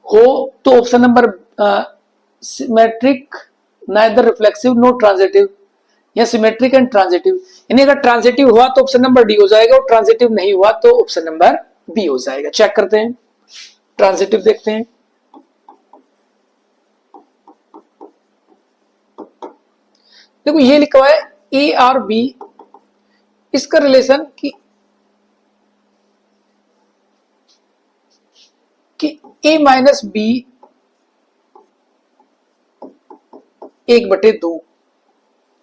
हो तो option number symmetric, neither reflexive no transitive, या सिमेट्रिक एंड ट्रांजिटिव। यानी अगर ट्रांजिटिव हुआ तो ऑप्शन नंबर डी हो जाएगा और ट्रांजिटिव नहीं हुआ तो ऑप्शन नंबर बी हो जाएगा। चेक करते हैं, ट्रांजिटिव देखते हैं। देखो ये लिखा हुआ है ए आर बी, इसका रिलेशन कि ए माइनस बी 1/2,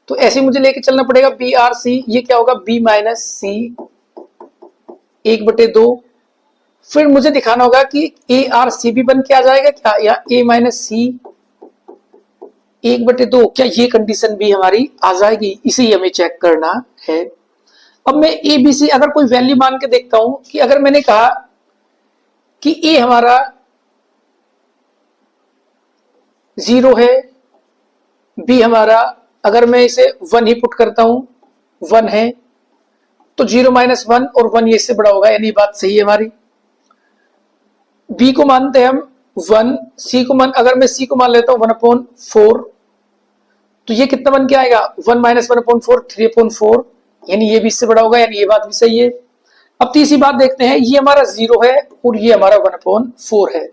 तो ऐसे मुझे लेके चलना पड़ेगा बी आर सी, ये क्या होगा बी माइनस सी 1/2। फिर मुझे दिखाना होगा कि ए आर सी भी बन के आ जाएगा क्या, या ए माइनस सी 1/2, क्या ये कंडीशन भी हमारी आ जाएगी, इसे हमें चेक करना है। अब मैं ए बी सी अगर कोई वैल्यू मान के देखता हूं कि अगर मैंने कहा कि ए हमारा 0 है, बी हमारा अगर मैं इसे 1 ही पुट करता हूं 1 है, तो 0 - 1 और 1 ये इससे बड़ा होगा, यानी बात सही है हमारी। बी को मानते हैं हम 1, सी को मान अगर मैं सी को मान लेता हूं 1/4, तो ये कितना बन के आएगा 1 - 1/4 3/4, यानी ये भी इससे बड़ा होगा, यानी ये बात भी सही है। अब तीसरी बात देखते हैं, ये हमारा 0 है और ये हमारा 1/4 है,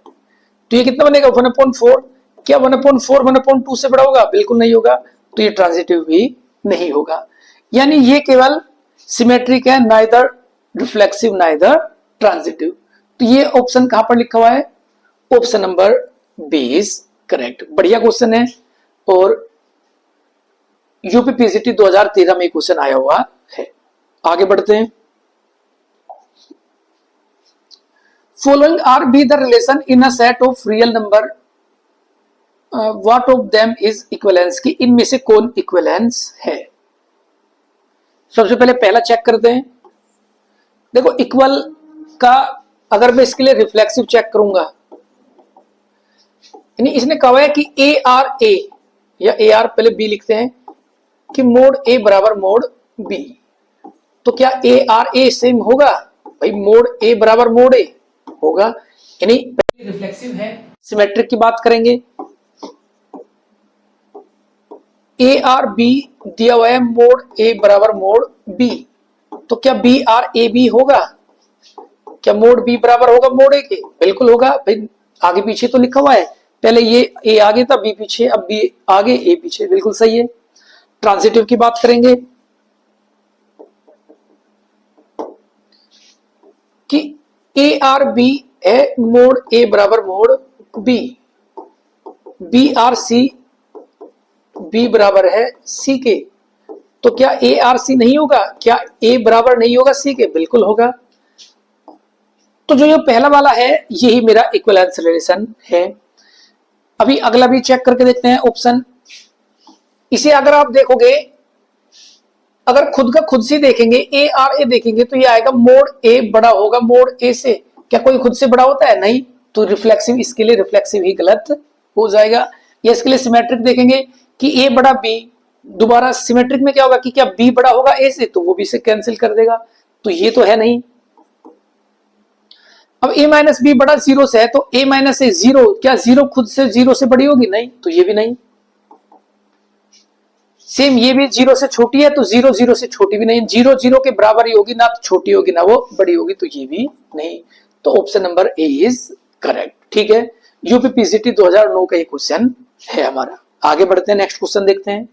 तो ये कितना बनेगा 1/4, क्या 1/4 1/2 से बड़ा होगा, बिल्कुल नहीं होगा, तो ये ट्रांजिटिव भी नहीं होगा। यानी ये केवल सिमेट्रिक है, नाइदर रिफ्लेक्सिव नाइदर ट्रांजिटिव। तो ये ऑप्शन कहां पर लिखा हुआ है, option number B is correct. बढ़िया क्वेश्चन है और यूपी पीसीटी 2013 में क्वेश्चन आया हुआ है। आगे बढ़ते हैं। Following are be the relation in a set of real number, what of them is equivalence, की इनमें से कौन इक्विवेलेंस है। सबसे पहले पहला चेक करते हैं। देखो इक्वल का अगर मैं इसके लिए रिफ्लेक्सिव चेक करूंगा, यानी इसने कहा है कि ए आर ए, या ए आर पहले बी लिखते हैं कि मोड ए बराबर मोड बी, तो क्या ए आर ए सेम होगा, भाई मोड ए बराबर मोड ए होगा, यानी रिफ्लेक्सिव है। सिमेट्रिक की बात करेंगे, ए आर बी दिया हुआ है मोड ए बराबर मोड बी, तो क्या बी आर ए बी होगा, क्या मोड बी बराबर होगा मोड ए के, बिल्कुल होगा भाई, आगे पीछे तो लिखा हुआ है, पहले ये ए आगे था बी पीछे, अब बी आगे ए पीछे, बिल्कुल सही है। ट्रांजिटिव की बात करेंगे कि ए आर बी है मोड ए बराबर mod B, B R C B बराबर है सी के, तो क्या ए आर सी नहीं होगा, क्या ए बराबर नहीं होगा सी के, बिल्कुल होगा। तो जो ये पहला वाला है यही मेरा इक्विवेलेंस रिलेशन है। अभी अगला भी चेक करके देखते हैं ऑप्शन। इसे अगर आप देखोगे, अगर खुद का खुद से देखेंगे ए आर ए देखेंगे, तो ये आएगा मोड ए बड़ा होगा मोड ए से, क्या कोई खुद से बड़ा होता है, नहीं, तो रिफ्लेक्सिव, इसके लिए रिफ्लेक्सिव ही गलत हो जाएगा। या इसके लिए सिमेट्रिक देखेंगे कि ए बड़ा बी, दोबारा सिमेट्रिक में क्या होगा कि क्या बी बड़ा होगा ए से, तो वो भी से कैंसिल कर देगा, तो ये तो है नहीं। अब a माइनस बी बड़ा 0 से है, तो a माइनस ए 0, क्या 0 खुद से 0 से बड़ी होगी, नहीं, तो ये भी नहीं। सेम ये भी 0 से छोटी है, तो 0 0 से छोटी भी नहीं, 0 0 के बराबर ही होगी, ना तो छोटी होगी ना वो बड़ी होगी, तो ये भी नहीं। तो option number A is correct. ठीक है, यूपी पीसीटी 2009 का ये क्वेश्चन है हमारा। आगे बढ़ते हैं, नेक्स्ट क्वेश्चन देखते हैं।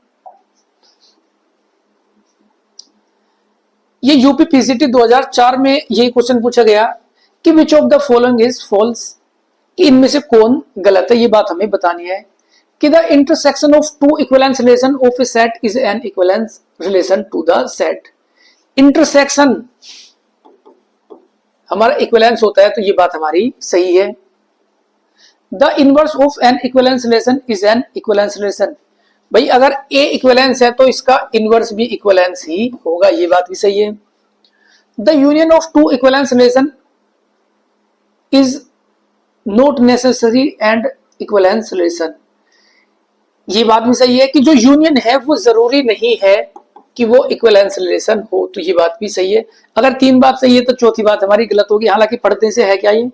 ये यूपी पीसीटी 2004 में ये क्वेश्चन पूछा गया कि which of the following is false, कि इनमें से कौन गलत है, ये बात हमें बतानी है। कि the intersection of two equivalence relation of a set is an equivalence relation to the set. Intersection हमारा इक्विवेलेंस होता है, तो ये बात हमारी सही है। The inverse of an equivalence relation is an equivalence relation, भाई अगर ए इक्विवेलेंस है तो इसका इनवर्स भी इक्विवेलेंस ही होगा, ये बात भी सही है। The union of two equivalence relation is not necessary and equivalence relation, ये बात भी सही है कि जो यूनियन है वो जरूरी नहीं है कि वो इक्विवेलेंस रिलेशन हो, तो ये बात भी सही है। अगर तीन बात सही है तो चौथी बात हमारी गलत होगी, हालांकि पढ़ने से है क्या ये।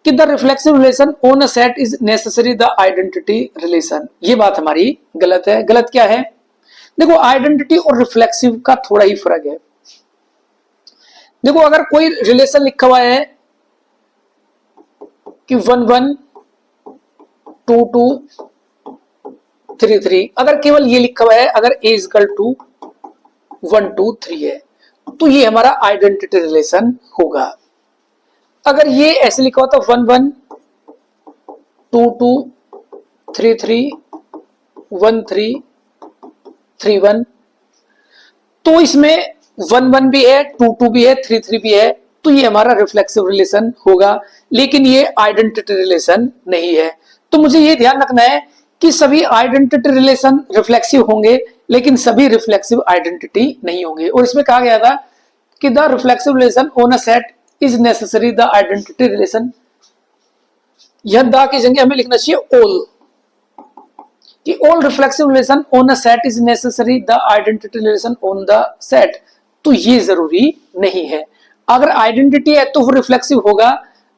कि the reflexive relation on a set is necessary the identity relation. ये बात हमारी गलत है। गलत क्या है? देखो, आइडेंटिटी और रिफ्लेक्सिव का थोड़ा ही फर्क है। देखो, अगर कोई रिलेशन लिखा हुआ है कि 1 1 2 2 3 3, अगर केवल ये लिखा हुआ है, अगर a इक्वल टू 1 2 3 है, तो ये हमारा आइडेंटिटी रिलेशन होगा। अगर ये ऐसे लिखा हुआ था 1 1 2 2 3 3 1 3 3 1, तो इसमें 1 1 भी है, 2 2 भी है, 3 3 भी है, तो ये हमारा रिफ्लेक्सिव रिलेशन होगा, लेकिन ये आइडेंटिटी रिलेशन नहीं है। तो मुझे ये ध्यान रखना है कि सभी आइडेंटिटी रिलेशन रिफ्लेक्सिव होंगे, लेकिन सभी रिफ्लेक्सिव आइडेंटिटी नहीं होंगे। और इसमें कहा गया था कि the reflexive relation on a set is necessary the identity relation. यह द की जगह हमें लिखना चाहिए ऑल, कि all reflexive relation on a set is necessary the identity relation on the set. तो ये जरूरी नहीं है। अगर आइडेंटिटी है तो वो रिफ्लेक्सिव होगा,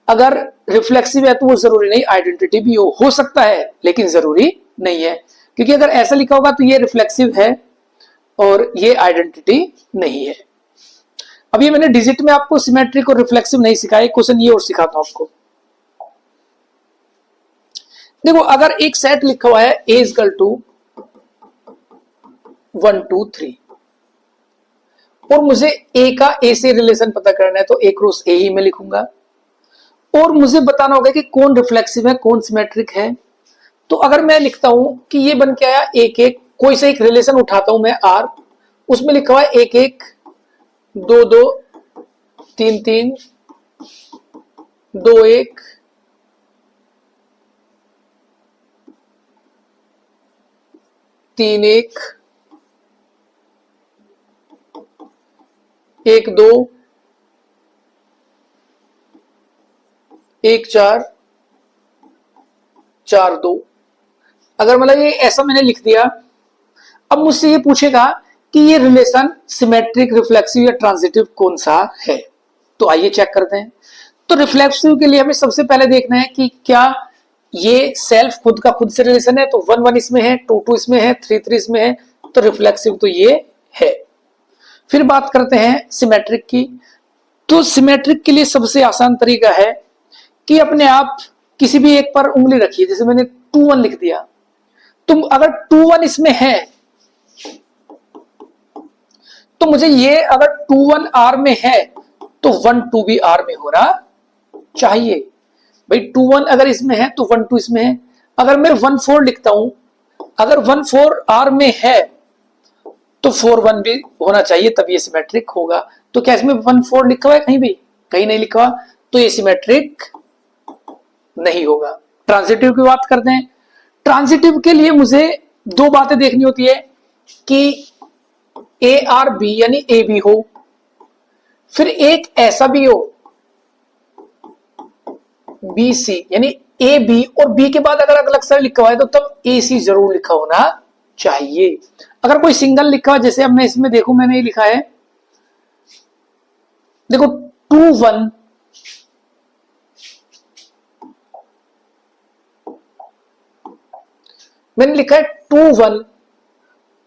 अगर रिफ्लेक्सिव है तो वो जरूरी नहीं आइडेंटिटी भी हो सकता है, लेकिन जरूरी नहीं है। क्योंकि अगर ऐसा लिखा होगा तो ये रिफ्लेक्सिव है और ये आइडेंटिटी नहीं है। अब ये मैंने डिजिट में आपको सिमेट्रिक और रिफ्लेक्सिव नहीं सिखाया, क्वेश्चन ये और सिखाता हूं आपको। देखो, अगर एक सेट लिखा हुआ है a इक्वल टू 1 2 3 और मुझे a का a से रिलेशन पता करना है, तो a क्रॉस a ही मैं लिखूंगा। और मुझे बताना होगा कि कौन रिफ्लेक्सिव है, कौन सिमेट्रिक है। तो अगर मैं लिखता हूं कि ये बन के आया 1 1, कोई से एक रिलेशन उठाता हूं मैं r, उसमें लिखा हुआ है 1 1 2 2 3 3 2 1 3 1 1 2 1 4 4 2। अगर मतलब ये ऐसा मैंने लिख दिया, अब मुझसे ये पूछेगा कि ये रिलेशन सिमेट्रिक, रिफ्लेक्सिव या ट्रांजिटिव कौन सा है। तो आइए चेक करते हैं। तो रिफ्लेक्सिव के लिए हमें सबसे पहले देखना है कि क्या ये सेल्फ खुद का खुद से रिलेशन है, तो 1 1 इसमें है, 2 2 इसमें है, 3 3 इसमें है, तो रिफ्लेक्सिव तो ये है। फिर बात करते हैं सिमेट्रिक की। तो सिमेट्रिक के लिए सबसे आसान तरीका है कि अपने आप किसी भी एक पर उंगली रखिए। जैसे मैंने 2 1 लिख दिया, तुम अगर 2 1 इसमें है तो मुझे ये, अगर 2 1 आर में है तो 1 2 भी आर में होना चाहिए। भाई 2 1 अगर इसमें है तो 1 2 इसमें है। अगर मैं 1 4 लिखता हूं, अगर 1 4 आर में है तो 4 1 भी होना चाहिए, तब ये सिमेट्रिक होगा। तो क्या इसमें 1 4 लिखा हुआ है? कहीं भी कहीं नहीं लिखा हुआ, तो ये सिमेट्रिक नहीं होगा। ट्रांजिटिव की बात करते हैं। ट्रांजिटिव के लिए मुझे दो बातें देखनी होती है कि ए आर बी यानी ए बी हो, फिर एक ऐसा भी हो बी सी यानी ए बी, और बी के बाद अगर अलग अक्षर लिखा हुआ है तो तब ए सी जरूर लिखा होना चाहिए। अगर कोई सिंगल लिखा हुआ, जैसे अब मैं इसमें देखूं, मैंने ये लिखा है, देखो 2 1 मैंने लिखा है 2 1,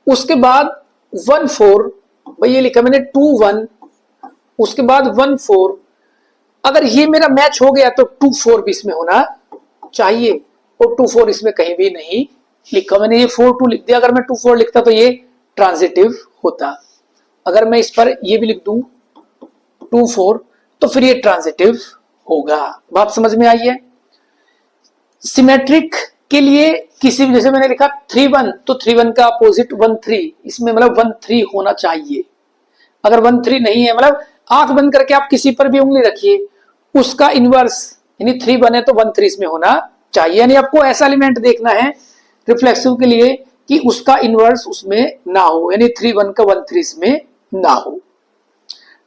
उसके बाद 1 4, भाई ये लिखा मैंने 2 1 उसके बाद 1 4। अगर ये मेरा मैच हो गया तो 2 4 भी इसमें होना चाहिए, और 2 4 इसमें कहीं भी नहीं लिखा। मैंने ये 4 2 लिख दिया, अगर मैं 2 4 लिखता तो ये ट्रांजिटिव होता। अगर मैं इस पर ये भी लिख दूं 2 4, तो फिर ये ट्रांजिटिव होगा। बात समझ में आई है? सिमेट्रिक के लिए किसी भी, जैसे मैंने लिखा 3 1, तो 3 1 का अपोजिट 1 3, इसमें मतलब 1 3 होना चाहिए। अगर 1 3 नहीं है, मतलब आंख बंद करके आप किसी पर भी उंगली रखिए, उसका इनवर्स यानी 3 1 है तो 1 3 इसमें होना चाहिए। यानी आपको ऐसा एलिमेंट देखना है रिफ्लेक्सिव के लिए कि उसका इनवर्स उसमें ना हो, यानी 3 1 का 1 3 इसमें ना हो।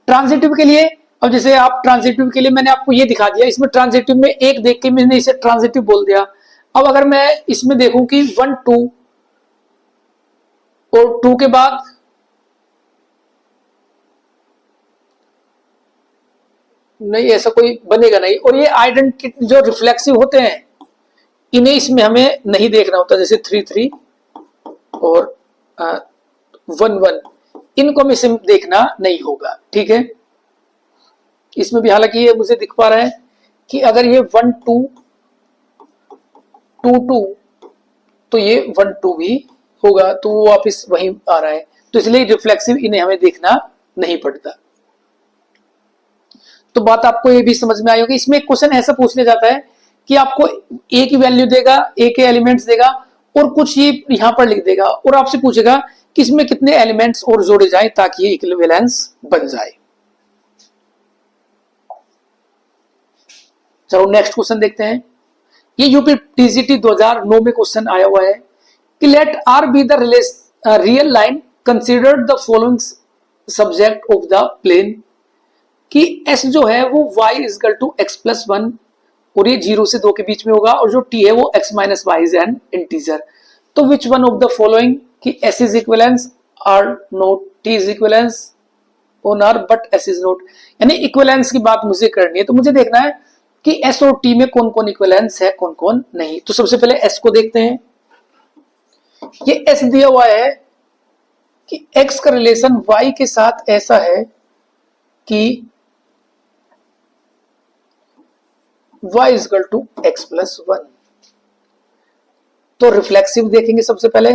ट्रांजिटिव के लिए, अब जैसे आप ट्रांजिटिव के लिए मैंने आपको ये दिखा दिया, इसमें ट्रांजिटिव में एक देख के मैंने इसे ट्रांजिटिव बोल दिया। अब अगर मैं इसमें देखूं कि 1 2 और 2 के बाद 1 नहीं, ऐसा कोई बनेगा नहीं। और ये आइडेंटिटी जो रिफ्लेक्सिव होते हैं इन्हें इसमें हमें नहीं देखना होता, जैसे 3 3 और 1 1, इनको हमें इसमें देखना नहीं होगा, ठीक है। इसमें भी हालांकि ये मुझे दिख पा रहा है कि अगर ये 1 2 2 2 तो ये 1 2 भी होगा, तो वो वापिस वहीं आ रहा है, तो इसलिए रिफ्लेक्सिव इन्हें हमें देखना नहीं पड़ता। तो बात आपको ये भी समझ में आई होगी। इसमें एक क्वेश्चन ऐसा पूछ लिया जाता है कि आपको ए की वैल्यू देगा, ए के एलिमेंट्स देगा और कुछ ये यहां पर लिख देगा और आपसे पूछेगा कि इसमें कितने एलिमेंट्स और जोड़े जाए ताकि ये इक्विवेलेंस बन जाए। चलो नेक्स्ट क्वेश्चन देखते हैं। ये यूपी टीजीटी 2009 में क्वेश्चन आया हुआ है कि let R be the real line considered the following subject of the plane, कि s जो है वो y is equal to x plus 1 और ये 0 से 2 के बीच में होगा, और जो t है वो x minus Y is an integer. तो which one of the following, कि s is equivalence, r not, t is equivalence on r but s is not. यानी इक्विवेलेंस की बात मुझे करनी है, तो मुझे देखना है कि s और t में कौन कौन इक्विवेलेंस है, कौन कौन नहीं। तो सबसे पहले s को देखते हैं। ये s दिया हुआ है कि x का रिलेशन y के साथ ऐसा है कि y is equal to x plus 1। तो रिफ्लेक्सिव देखेंगे सबसे पहले,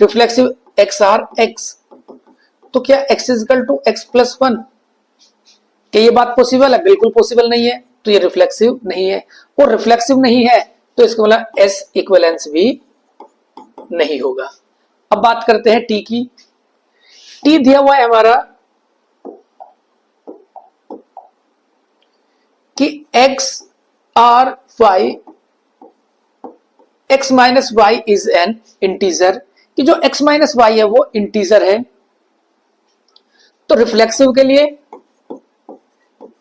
रिफ्लेक्सिव x आर x, तो क्या x is equal to x plus 1, क्या ये बात पॉसिबल है? बिल्कुल पॉसिबल नहीं है, तो ये रिफ्लेक्सिव नहीं है। और रिफ्लेक्सिव नहीं है तो इसका मतलब s इक्विवेलेंस भी नहीं होगा। अब बात करते हैं t की। t दिया हुआ है हमारा कि x r y, x minus Y is an integer, कि जो x माइनस वाई है वो इंटीजर है। तो रिफ्लेक्सिव के लिए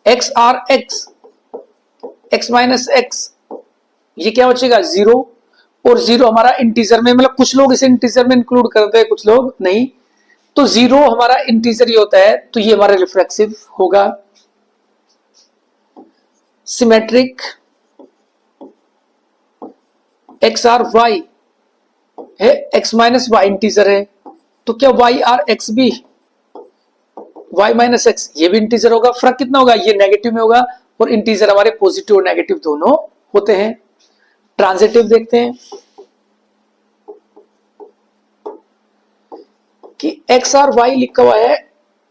x r x, x minus x, ये क्या बचेगा 0, और 0 हमारा इंटीजर में, मतलब कुछ लोग इसे इंटीजर में इंक्लूड करते हैं, कुछ लोग नहीं, तो 0 हमारा इंटीजर ही होता है, तो ये हमारा रिफ्लेक्सिव होगा। सिमेट्रिक एक्स आर वाई है, एक्स माइनस वाई इंटीजर है, तो क्या वाई आर एक्स भी, वाई माइनस एक्स ये भी इंटीजर होगा। फर्क कितना होगा, ये नेगेटिव में होगा, और इंटीजर हमारे पॉजिटिव और नेगेटिव दोनों होते हैं। ट्रांजिटिव देखते हैं कि एक्स आर वाई लिखा हुआ है,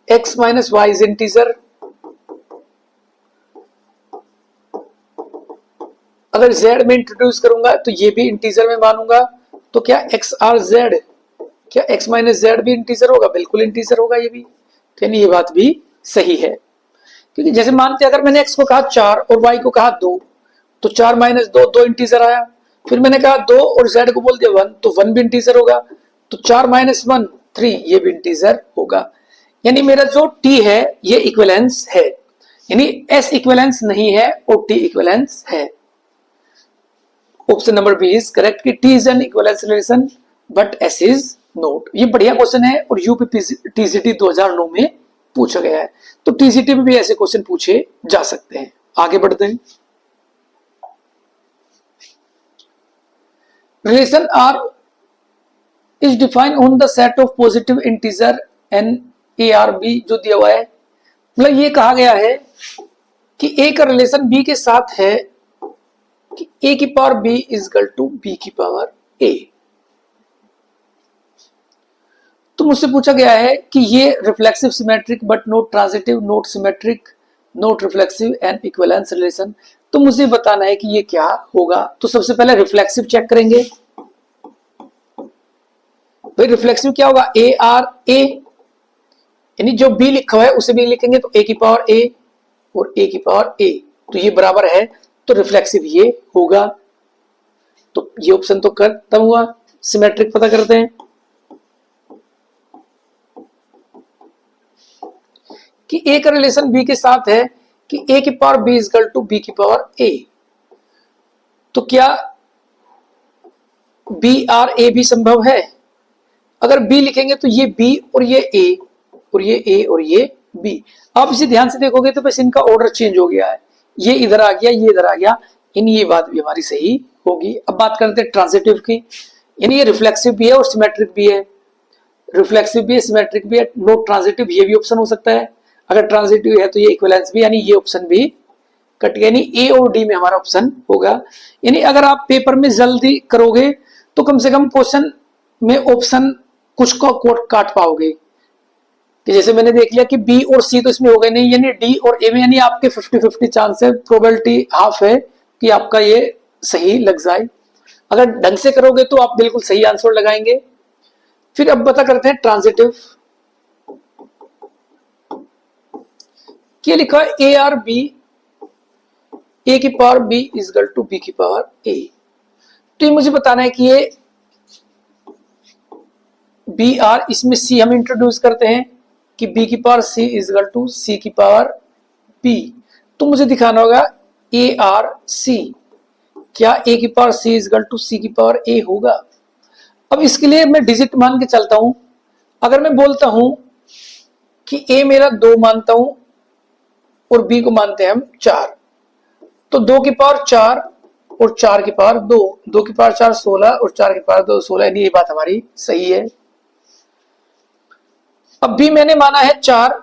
X minus Y is integer. अगर z में इंट्रोड्यूस करूंगा तो ये भी इंटीजर में मानूंगा, तो क्या x r z, क्या x माइनस z भी इंटीजर होगा? बिल्कुल इंटीजर होगा ये भी। तो यानी ये बात भी सही है, क्योंकि जैसे मानते अगर मैंने x को कहा 4 और y को कहा 2, तो 4 माइनस 2 2 इंटीजर आया, फिर मैंने कहा 2 और z को बोल दिया 1, तो 1 भी इंटीजर होगा, तो 4 माइनस 1 3, ये भी इंटीजर होगा। यानी मेरा जो t है ये इक्विवेलेंस है, यानी s इक्विवेलेंस नहीं है और t इक्विवेलेंस है। Option number B is correct कि t is an equivalence relation but s is not. ये बढ़िया क्वेश्चन है और यूपी टीजीटी 2009 में पूछा गया है, तो टीजीटी में भी ऐसे क्वेश्चन पूछे जा सकते हैं। आगे बढ़ते हैं। Relation R is defined on the set of positive integer n a r b जो दिया हुआ है, मतलब ये कहा गया है कि a का रिलेशन b के साथ है कि a की power b is equal to b की पावर a। तो मुझसे पूछा गया है कि ये reflexive symmetric but not transitive, not symmetric, not reflexive and equivalence relation, तो मुझे बताना है कि ये क्या होगा। तो सबसे पहले रिफ्लेक्सिव चेक करेंगे। भाई रिफ्लेक्सिव क्या होगा, ए आर ए, यानी जो b लिखा हुआ है उसे भी लिखेंगे तो a की पावर a और a की पावर a, तो ये बराबर है, तो रिफ्लेक्सिव ये होगा। तो ये ऑप्शन तो खत्म हुआ। सिमेट्रिक पता करते हैं कि a का रिलेशन b के साथ है कि a की power b is equal to b की पावर a, तो क्या b r a भी संभव है? अगर b लिखेंगे तो ये b और ये a और ये a और ये बी। आप इसे ध्यान से देखोगे तो बस इनका ऑर्डर चेंज हो गया है, ये इधर आ गया, ये इधर आ गया, यानी ये बात भी हमारी सही होगी। अब बात करते हैं ट्रांजिटिव की, यानी ये रिफ्लेक्सिव भी है और सिमेट्रिक भी है, रिफ्लेक्सिव भी है, सिमेट्रिक भी है, नॉट ट्रांजिटिव ये भी ऑप्शन हो सकता है। अगर ट्रांजिटिव है तो ये इक्विवेलेंस भी, यानी ये ऑप्शन भी कट गया, यानी ए और डी में हमारा ऑप्शन होगा। यानी अगर आप पेपर में जल्दी करोगे तो कम से कम क्वेश्चन में ऑप्शन कुछ को कोट काट पाओगे, कि जैसे मैंने देख लिया कि बी और सी तो इसमें हो गए नहीं, यानी डी और ए में, यानी आपके 50-50 चांस है, प्रोबेबिलिटी हाफ है कि आपका ये सही लग जाए। अगर ढंग से करोगे तो आप बिल्कुल सही आंसर लगाएंगे। फिर अब पता करते हैं ट्रांजिटिव। क्या लिखा है, ए आर बी, ए की power B is equal to B की पावर ए। तो ये मुझे बताना है कि ये बी आर, इसमें सी हम इंट्रोड्यूस करते हैं कि बी की power C is equal to C की पावर बी। तो मुझे दिखाना होगा ए आर सी, क्या ए की power C is equal to C की पावर ए होगा। अब इसके लिए मैं डिजिट मान के चलता हूं। अगर मैं बोलता हूं कि ए मेरा 2 मानता हूं और बी को मानते हैं हम 4, तो 2 की पावर 4 और 4 की पावर 2, 2 की पावर 4 16 और 4 की पावर 2 16, यानी ये बात हमारी सही है। अब बी मैंने माना है 4,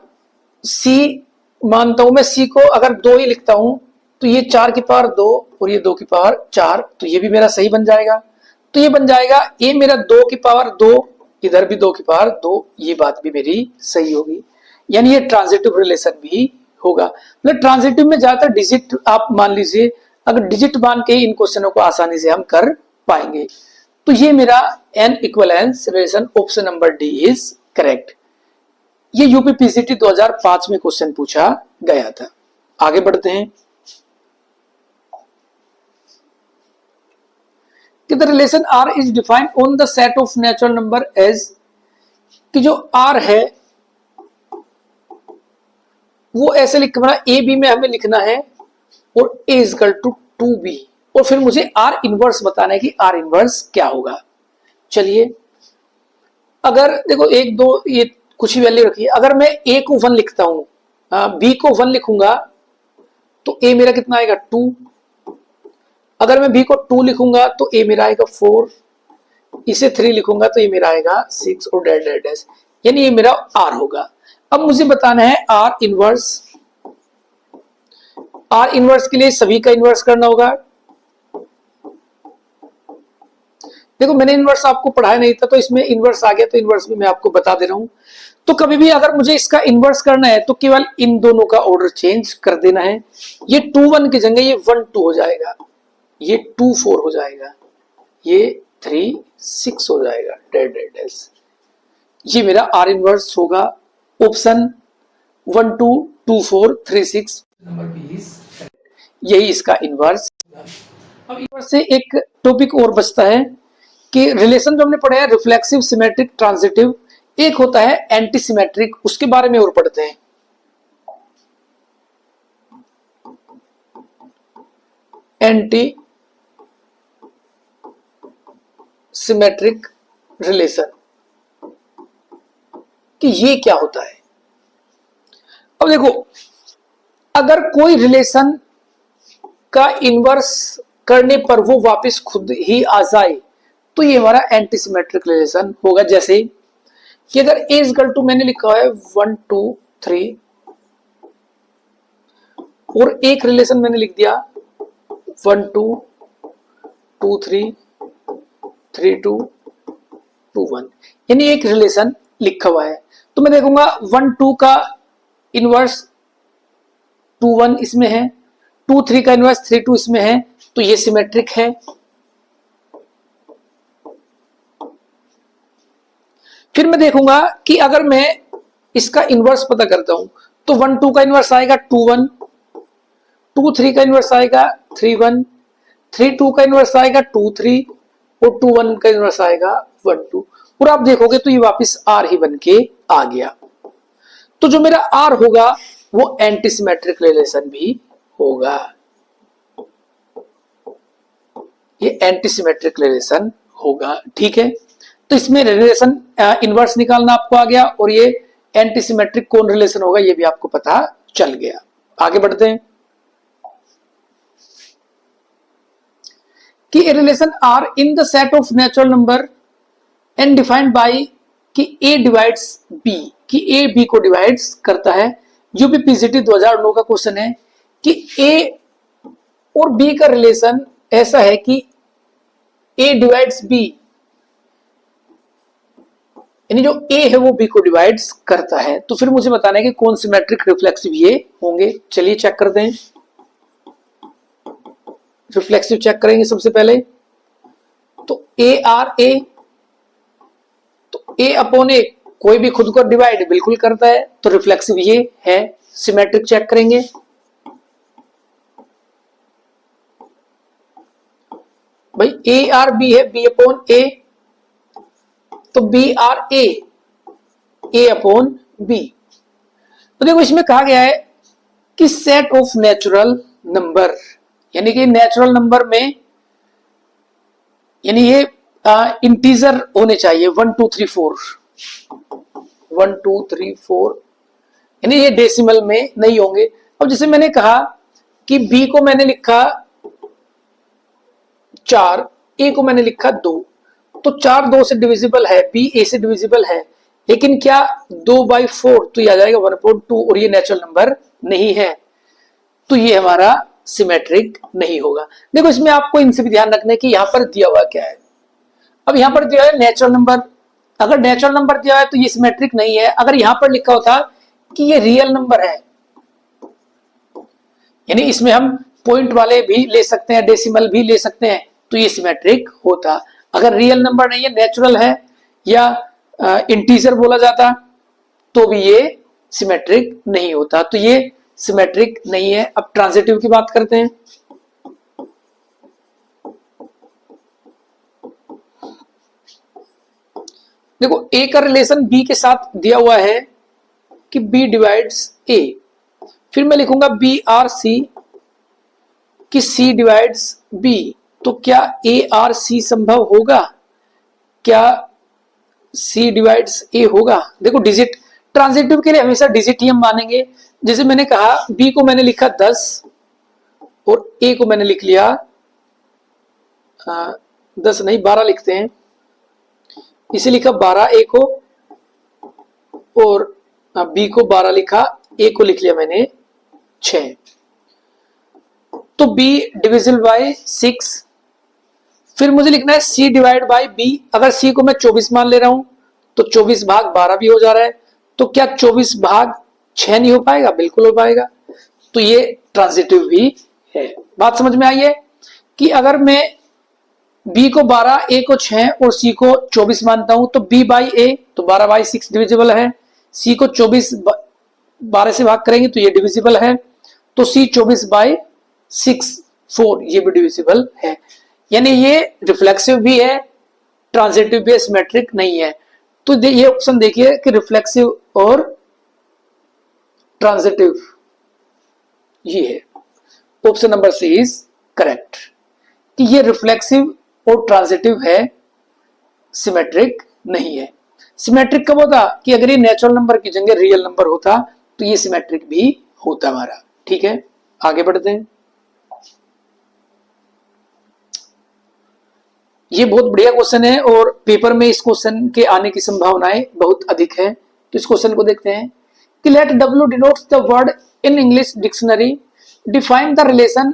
सी मानता हूं मैं, सी को अगर 2 ही लिखता हूं तो ये 4 की पावर 2 और ये 2 की पावर 4, तो ये भी मेरा सही बन जाएगा। तो ये बन जाएगा ए मेरा 2 की पावर 2, इधर भी 2 की पावर 2, ये बात भी मेरी सही होगी, यानी ये ट्रांजिटिव रिलेशन भी होगा। मतलब ट्रांजिटिव में ज्यादातर डिजिट आप मान लीजिए, अगर डिजिट मान के इन क्वेश्चनों को आसानी से हम कर पाएंगे। तो ये मेरा N equivalence relation option number D is correct. ये यूपीपीसीटी 2005 में क्वेश्चन पूछा गया था। आगे बढ़ते हैं कि the relation R is defined on the set of natural number as, कि जो आर है वो ऐसे लिखना, ए बी में हमें लिखना है और ए इज इक्वल टू 2b, और फिर मुझे आर इनवर्स बताना है कि आर इनवर्स क्या होगा। चलिए, अगर देखो 1 2 ये कुछ ही वैल्यू रखिए, अगर मैं ए को 1 लिखता हूं, बी को 1 लिखूंगा तो ए मेरा कितना आएगा 2, अगर मैं बी को 2 लिखूंगा तो ए मेरा आएगा 4, इसे 3 लिखूंगा तो ये मेरा आएगा 6 और डैश डैश डैश, यानी ये मेरा आर होगा। अब मुझे बताना है आर इनवर्स। आर इनवर्स के लिए सभी का इनवर्स करना होगा। देखो मैंने इनवर्स आपको पढ़ाया नहीं था तो इसमें इनवर्स आ गया, तो इनवर्स भी मैं आपको बता दे रहा हूं। तो कभी भी अगर मुझे इसका इनवर्स करना है तो केवल इन दोनों का ऑर्डर चेंज कर देना है। ये 2 1 की जगह ये 1 2 हो जाएगा, ये 2 4 हो जाएगा, ये 3 6 हो जाएगा, डैश डैश डैश। ये मेरा आर इनवर्स होगा, ऑप्शन 1 2 2 4 3 6 नंबर बी इज यही इसका इनवर्स। अब इनवर्स से एक टॉपिक और बचता है कि रिलेशन जो हमने पढ़ा है रिफ्लेक्सिव, सिमेट्रिक, ट्रांजिटिव, एक होता है एंटी सिमेट्रिक, उसके बारे में और पढ़ते हैं। एंटी सिमेट्रिक रिलेशन कि ये क्या होता है। अब देखो, अगर कोई रिलेशन का इनवर्स करने पर वो वापस खुद ही आ जाए तो ये हमारा एंटी सिमेट्रिक रिलेशन होगा। जैसे कि अगर ए इज इक्वल टू मैंने लिखा है 1 2 3 और एक रिलेशन मैंने लिख दिया 1 2 2 3 3 2 2 1, यानी एक रिलेशन लिखा हुआ है। तो मैं देखूंगा 1 2 का इनवर्स 2 1 इसमें है, 2 3 का इनवर्स 3 2 इसमें है, तो ये सिमेट्रिक है। फिर मैं देखूंगा कि अगर मैं इसका इनवर्स पता करता हूं तो 1 2 का इनवर्स आएगा 2 1, 2 3 का इनवर्स आएगा 3 1, 3 2 का इनवर्स आएगा 2 3 और 2 1 का इनवर्स आएगा 1 2, और आप देखोगे तो ये वापस आर ही बन के आ गया। तो जो मेरा आर होगा वो एंटी सिमेट्रिक रिलेशन भी होगा, ये एंटी सिमेट्रिक रिलेशन होगा। ठीक है, तो इसमें रिलेशन इनवर्स निकालना आपको आ गया और ये एंटी सिमेट्रिक कौन रिलेशन होगा ये भी आपको पता चल गया। आगे बढ़ते हैं कि A relation R in the set of natural number and defined by कि ए डिवाइड्स बी, कि ए बी को डिवाइड्स करता है। यूपीपीसीटी 2009 का क्वेश्चन है कि ए और बी का रिलेशन ऐसा है कि ए डिवाइड्स बी, यानी जो ए है वो बी को डिवाइड्स करता है। तो फिर मुझे बताना है कि कौन सिमेट्रिक रिफ्लेक्सिव ये होंगे। चलिए चेक करते हैं, रिफ्लेक्सिव चेक करेंगे सबसे पहले। तो ए आर ए, तो ए अपॉन ए कोई भी खुद को डिवाइड बिल्कुल करता है, तो रिफ्लेक्सिव ये है। सिमेट्रिक चेक करेंगे, भाई ए आर बी है, बी अपॉन ए, तो B R A upon B. तो देखो इसमें कहा गया है कि सेट ऑफ नेचुरल नंबर, यानी कि नेचुरल नंबर में यानी ये इंटीजर होने चाहिए 1 2 3 4, 1 2 3 4, यानी ये डेसिमल में नहीं होंगे। अब जैसे मैंने कहा कि b को मैंने लिखा 4, a को मैंने लिखा 2, तो 4 2 से डिविजिबल है, b a से डिविजिबल है, लेकिन क्या 2/4, तो ये आ जाएगा 1/2 और ये नेचुरल नंबर नहीं है, तो ये हमारा सिमेट्रिक नहीं होगा। देखो इसमें आपको इनसे भी ध्यान रखना है कि यहां पर दिया हुआ क्या है। अब यहां पर दिया है नेचुरल नंबर, अगर नेचुरल नंबर दिया है तो ये सिमेट्रिक नहीं है। अगर यहां पर लिखा होता कि ये रियल नंबर है, यानी इसमें हम पॉइंट वाले भी ले सकते हैं, डेसिमल भी ले सकते हैं, तो ये सिमेट्रिक होता। अगर रियल नंबर नहीं है, नेचुरल है या इंटीजर बोला जाता, तो भी ये सिमेट्रिक नहीं होता, तो ये सिमेट्रिक नहीं है। अब ट्रांजिटिव की बात करते हैं। देखो ए का रिलेशन बी के साथ दिया हुआ है कि बी डिवाइड्स ए, फिर मैं लिखूंगा बी आर सी कि सी डिवाइड्स बी, तो क्या ए आर सी संभव होगा? क्या सी डिवाइड्स ए होगा? देखो डिजिट, ट्रांजिटिव के लिए हमेशा डिजिट ही हम मानेंगे। जैसे मैंने कहा बी को मैंने लिखा 10 और ए को मैंने लिख लिया 10 नहीं 12 लिखते हैं, इसे लिखा 12 ए को, और बी को 12 लिखा, ए को लिख लिया मैंने 6, तो बी डिविजिबल बाय 6। फिर मुझे लिखना है सी डिवाइड बाय बी। अगर सी को मैं 24 मान ले रहा हूं तो 24 भाग 12 भी हो जा रहा है, तो क्या 24 भाग 6 नहीं हो पाएगा? बिल्कुल हो पाएगा, तो ये ट्रांजिटिव भी है। बात समझ में आई है कि अगर मैं b को 12, a को 6 और c को 24 मानता हूं, तो b बाई a, तो 12/6 डिविजिबल है। c को 24 12 से भाग करेंगे तो ये डिविजिबल है, तो c 24/6 4 ये भी डिविजिबल है। यानी ये रिफ्लेक्सिव भी है, ट्रांजिटिव भी है, सिमेट्रिक नहीं है। तो ये ऑप्शन देखिए कि रिफ्लेक्सिव और ट्रांजिटिव ये है, option number C is correct, कि ये रिफ्लेक्सिव और ट्रांजिटिव है, सिमेट्रिक नहीं है। सिमेट्रिक कब होता कि अगर ये नेचुरल नंबर की जगह रियल नंबर होता, तो ये सिमेट्रिक भी होता हमारा। ठीक है, आगे बढ़ते हैं। ये बहुत बढ़िया क्वेश्चन है और पेपर में इस क्वेश्चन के आने की संभावनाएं बहुत अधिक है। तो इस क्वेश्चन को देखते हैं कि late W denotes the word in English dictionary, define the relation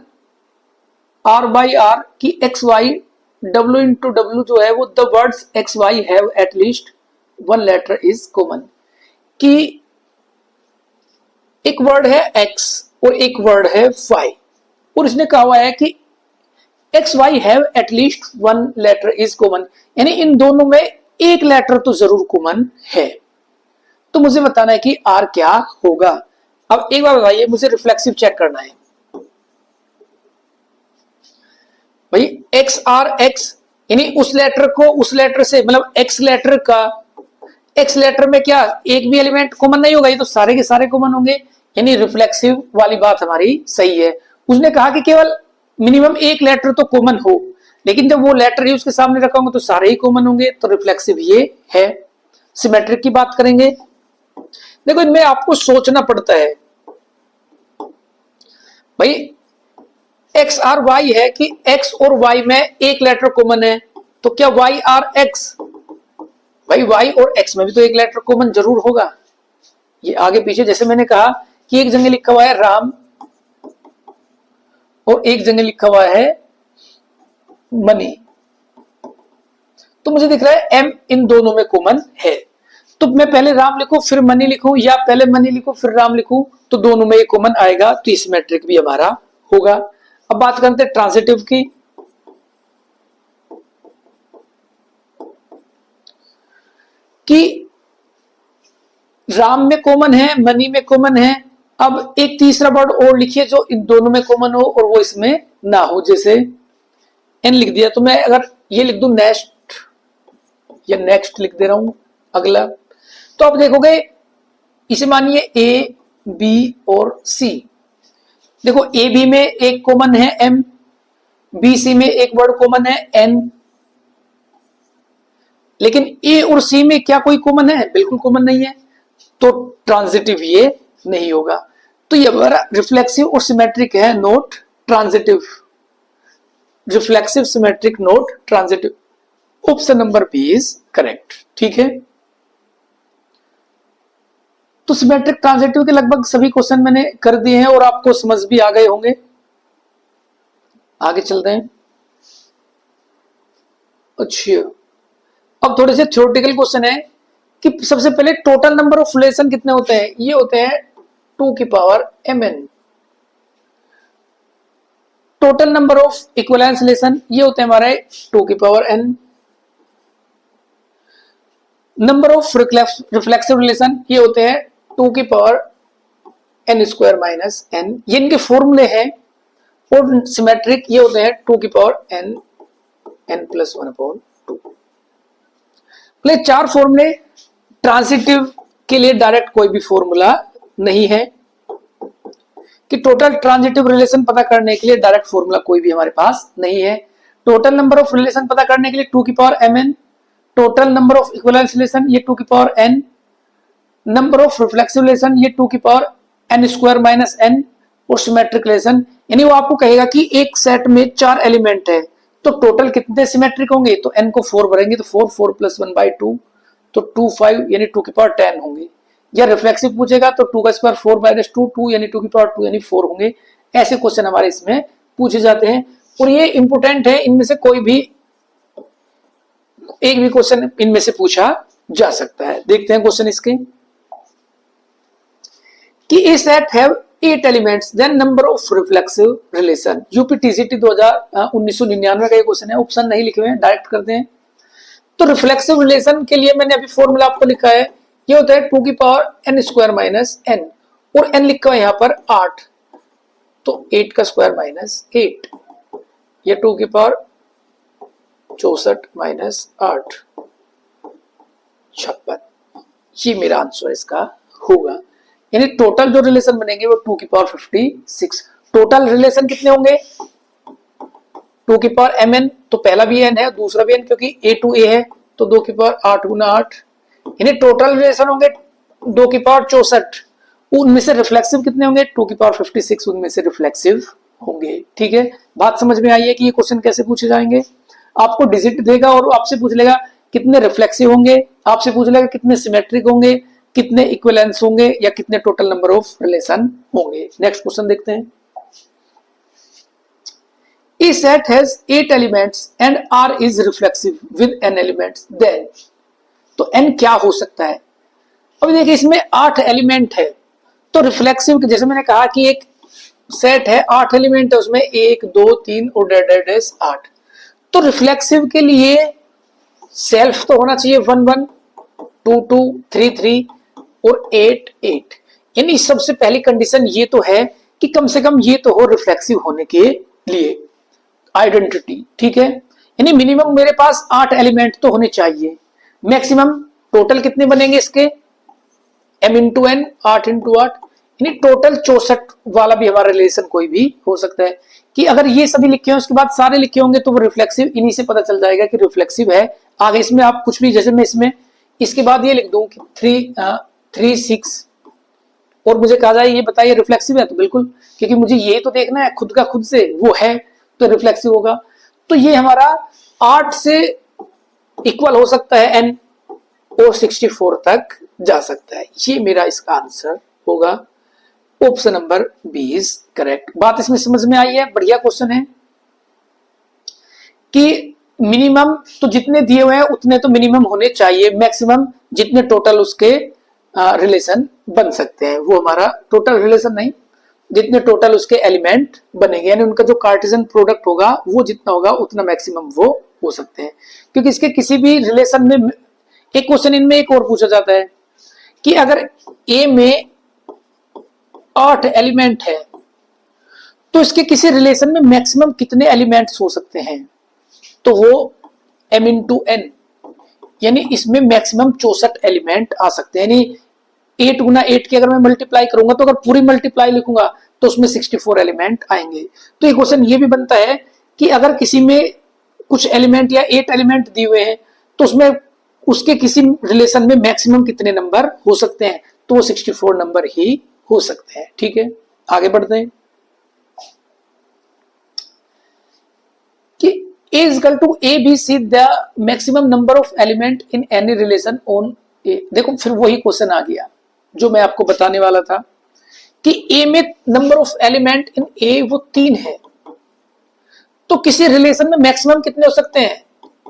R by R कि XY W into W जो है वो the words XY have at least one letter is common, कि एक वर्ड है X और एक वर्ड है Y, और इसने कहा हुआ है कि XY have at least one letter is common, यानी इन दोनों में एक लेटर तो जरूर कॉमन है। तो मुझे बताना है कि R क्या होगा। अब एक बार बताइए, मुझे रिफ्लेक्सिव चेक करना है भाई। एक्स आर एक्स यानी उस लेटर को उस लेटर से, मतलब एक्स लेटर का एक्स लेटर में क्या एक भी एलिमेंट कॉमन नहीं होगा, ये तो सारे के सारे कॉमन होंगे, यानी रिफ्लेक्सिव वाली बात हमारी सही है। उसने कहा कि केवल मिनिमम एक लेटर तो कॉमन हो, लेकिन जब वो लेटर ही उसके सामने रखा होगा तो सारे ही कॉमन होंगे, तो रिफ्लेक्सिव ये है। सिमेट्रिक की बात करेंगे देखो इनमें आपको सोचना पड़ता है भाई, एक्स आर वाई है कि एक्स और वाई में एक लेटर कॉमन है, तो क्या वाई आर एक्स, भाई वाई और एक्स में भी तो एक लेटर कॉमन जरूर होगा। ये आगे पीछे, जैसे मैंने कहा कि एक जगह लिखा हुआ है राम और एक जगह लिखा हुआ है मनी, तो मुझे दिख रहा है एम इन दोनों में कॉमन है, तो मैं पहले राम लिखूं फिर मनी लिखूं या पहले मनी लिखूं फिर राम लिखूं, तो दोनों में ये कॉमन आएगा, तो इस मैट्रिक भी हमारा होगा। अब बात करते हैं ट्रांजिटिव की, कि राम में कॉमन है, मनी में कॉमन है, अब एक तीसरा वर्ड और लिखिए जो इन दोनों में कॉमन हो और वो इसमें ना हो, जैसे एन लिख दिया, तो मैं अगर ये लिख दूं नेक्स्ट या नेक्स्ट लिख दे रहा हूं अगला, तो आप देखोगे इसे मानिए ए बी और सी, देखो ए बी में एक कॉमन है एम, बी सी में एक वर्ड कॉमन है एन, लेकिन ए और सी में क्या कोई कॉमन है? बिल्कुल कॉमन नहीं है, तो ट्रांजिटिव ये नहीं होगा। तो ये हमारा रिफ्लेक्सिव और सिमेट्रिक है, not transitive, reflexive symmetric not transitive, option number B is correct. ठीक है, तो सिमेट्रिक ट्रांजिटिव के लगभग सभी क्वेश्चन मैंने कर दिए हैं और आपको समझ भी आ गए होंगे। आगे चलते हैं। अच्छा, अब थोड़े से थ्योरेटिकल क्वेश्चन है कि सबसे पहले टोटल नंबर ऑफ रिलेशन कितने होते हैं? ये होते हैं 2 की power mn। Total number of equivalence relation ये होते हैं हमारे 2 की power n। Number of reflexive relation ये होते हैं 2 की power n square minus n, ये इनके फॉर्मूले हैं। और सिमेट्रिक ये होते हैं 2 की पावर n प्लस 1/2। प्ले 4 फॉर्मूले, ट्रांजिटिव के लिए डायरेक्ट कोई भी फॉर्मूला नहीं है, कि टोटल ट्रांजिटिव रिलेशन पता करने के लिए डायरेक्ट फॉर्मूला कोई भी हमारे पास नहीं है। टोटल नंबर ऑफ रिलेशन पता करने के लिए 2 की power mn, total number of equivalence relation ये 2 की power n, number of reflexive relation ये 2 की power n square minus n, और सिमेट्रिक रिलेशन यानी वो आपको कहेगा कि एक सेट में 4 एलिमेंट है तो टोटल कितने सिमेट्रिक होंगे, तो n को 4 भरेंगे तो 4 प्लस 1/2 तो 2 5 यानी 2 की पावर 10 होंगे। या रिफ्लेक्सिव पूछेगा तो 2 का स्क्वायर 4 माइनस 2 2 यानी 2 की पावर 2 यानी 4 होंगे। ऐसे क्वेश्चन हमारे इसमें पूछे जाते हैं और ये इंपोर्टेंट है, इनमें से कोई भी एक भी क्वेश्चन इनमें से पूछा जा सकता है। देखते हैं क्वेश्चन इसके, कि A set have 8 elements then number of reflexive relation. UPTCT 1999 का ये क्वेश्चन है, ऑप्शन नहीं लिखे हुए हैं, डायरेक्ट करते हैं। तो रिफ्लेक्सिव रिलेशन के लिए मैंने अभी फॉर्मूला आपको लिखा है, ये होता है 2 की power n square minus n, और n लिखा है यहां पर 8, तो 8 का स्क्वायर माइनस 8, ये 2 की पावर 64 माइनस 8 56, ये मेरा आंसर इसका होगा। यानी टोटल जो रिलेशन बनेंगे वो 2 की पावर 56। टोटल रिलेशन कितने होंगे? 2 की पावर mn, तो पहला भी n है दूसरा भी n, क्योंकि a टू a है तो 2 की पावर 8 गुना 8, यानी टोटल रिलेशन होंगे 2 की पावर 64। उनमें से रिफ्लेक्सिव कितने होंगे? 2 की पावर 56 उनमें से रिफ्लेक्सिव होंगे। ठीक है, बात समझ में आई है कि ये क्वेश्चन कैसे पूछे जाएंगे। आपको डिजिट देगा और आपसे पूछ लेगा कितने रिफ्लेक्सिव होंगे, आपसे पूछ लेगा कितने सिमेट्रिक होंगे, कितने इक्विवेलेंस होंगे, या कितने टोटल नंबर ऑफ रिलेशन होंगे। नेक्स्ट क्वेश्चन देखते हैं। A set has 8 elements and R is reflexive with n elements, then तो n क्या हो सकता है? अब देखिए इसमें 8 एलिमेंट है, तो रिफ्लेक्सिव जैसे मैंने कहा कि एक सेट है 8 एलिमेंट है, उसमें 1 2 3 और डेड 8, तो रिफ्लेक्सिव के लिए सेल्फ तो होना चाहिए 1 1 2 2 3 3 और 8 8, यानी सबसे पहली कंडीशन ये तो है कि कम से कम ये तो हो रिफ्लेक्सिव होने के लिए आइडेंटिटी। ठीक है, यानी मिनिमम मेरे पास 8 एलिमेंट तो होने चाहिए। मैक्सिमम टोटल कितने बनेंगे इसके? m इंटू n, 8 इंटू 8, यानी टोटल 64 वाला भी हमारा रिलेशन कोई भी हो सकता है। कि अगर ये सभी लिखे हैं उसके बाद सारे लिखे होंगे तो वो रिफ्लेक्सिव, इन्हीं से पता चल जाएगा कि रिफ्लेक्सिव है। आगे इसमें आप कुछ भी, जैसे मैं इसमें इसके बाद ये लिख दूं कि 3 6 और मुझे कहा जाए ये बताइए रिफ्लेक्सिव है, तो बिल्कुल, क्योंकि मुझे ये तो देखना है खुद का खुद से वो है तो रिफ्लेक्सिव होगा। तो ये हमारा 8 से इक्वल हो सकता है n और 64 तक जा सकता है। ये मेरा इसका आंसर होगा। Option number B is correct. बात इसमें समझ में आई है? बढ़िया क्वेश्चन है कि मिनिमम तो जितने दिए हुए हैं उतने तो मिनिमम होने चाहिए, मैक्सिमम जितने टोटल उसके रिलेशन बन सकते हैं, वो हमारा टोटल रिलेशन नहीं, जितने टोटल उसके एलिमेंट बनेंगे, यानी उनका जो कार्टेशियन प्रोडक्ट होगा वो जितना होगा उतना मैक्सिमम वो हो सकते हैं। क्योंकि इसके किसी भी रिलेशन में, एक क्वेश्चन इनमें एक और पूछा जाता है कि अगर ए में 8 एलिमेंट है तो इसके किसी रिलेशन में मैक्सिमम कितने एलिमेंट्स हो सकते हैं, तो वो m इंटू एन, यानी इसमें मैक्सिमम 64 एलिमेंट आ सकते हैं। यानी 8 गुना 8 की अगर मैं मल्टीप्लाई करूंगा तो अगर पूरी मल्टीप्लाई लिखूंगा तो उसमें 64 एलिमेंट आएंगे। तो ये क्वेश्चन ये भी बनता है कि अगर किसी में कुछ एलिमेंट या 8 एलिमेंट दिए हुए हैं तो उसमें उसके किसी रिलेशन में मैक्सिमम कितने नंबर हो सकते हैं, तो वो 64 नंबर ही हो सकते हैं। ठीक है, आगे बढ़ते हैं कि A is equal to A B C the maximum number of element in any relation on A। देखो फिर वही क्वेश्चन आ गया जो मैं आपको बताने वाला था कि A में number of element in A वो 3 है, तो किसी रिलेशन में मैक्सिमम कितने हो सकते हैं,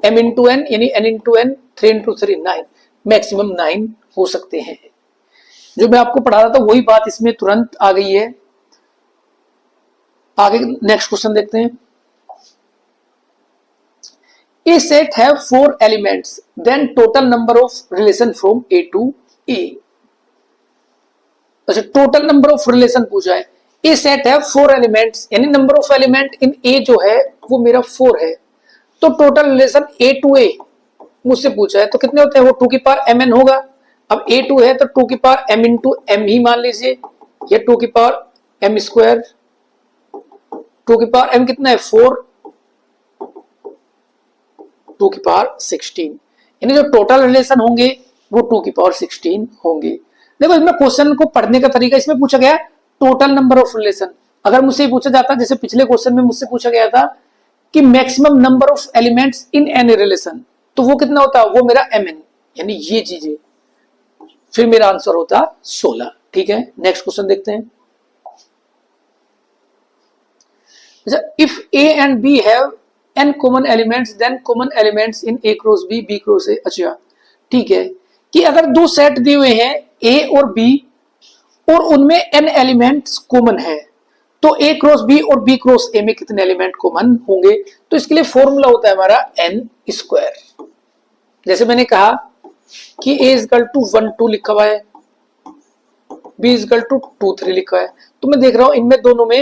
m इंटू एन, यानी n into N, 3 into 3 9, maximum 9 हो सकते हैं। जो मैं आपको पढ़ा रहा था वही बात इसमें तुरंत आ गई है। आगे नेक्स्ट क्वेश्चन देखते हैं। A set have 4 elements, then total number of relation from A to A। अच्छा, टोटल नंबर ऑफ रिलेशन पूछा है। A set है 4 एलिमेंट्स, यानी number of element in A जो है वो मेरा 4 है, तो total relation A to A मुझसे पूछा है, तो कितने होते हैं, वो 2 की पावर mn होगा। अब A 2 है तो 2 की पावर m इंटू m ही मान लीजिए, या 2 की पावर m स्क्वायर, 2 की पावर m कितना है 4, 2 की पावर 16, यानी जो टोटल रिलेशन होंगे वो 2 की पावर 16 होंगे। देखो इसमें क्वेश्चन को पढ़ने का तरीका, इसमें पूछा गया टोटल नंबर ऑफ रिलेशन। अगर मुझसे पूछा जाता, जैसे पिछले क्वेश्चन में मुझसे पूछा गया था कि maximum number of elements in any relation, तो वो कितना होता, वो मेरा mn, यानी ये चीजें, फिर मेरा आंसर होता 16। ठीक है, नेक्स्ट क्वेश्चन देखते हैं। If A and B have n common elements then common elements in A cross B, B cross A। अच्छा ठीक है, कि अगर दो सेट दिए हुए हैं A और B और उनमें n एलिमेंट्स कॉमन है, तो A क्रॉस B और B क्रॉस A में कितने एलिमेंट कॉमन होंगे, तो इसके लिए फॉर्मूला होता है हमारा n स्क्वायर। जैसे मैंने कहा कि A इक्वल टू 1 2 लिखा हुआ है, B इक्वल टू 2 3 लिखा है, तो मैं देख रहा हूं इनमें दोनों में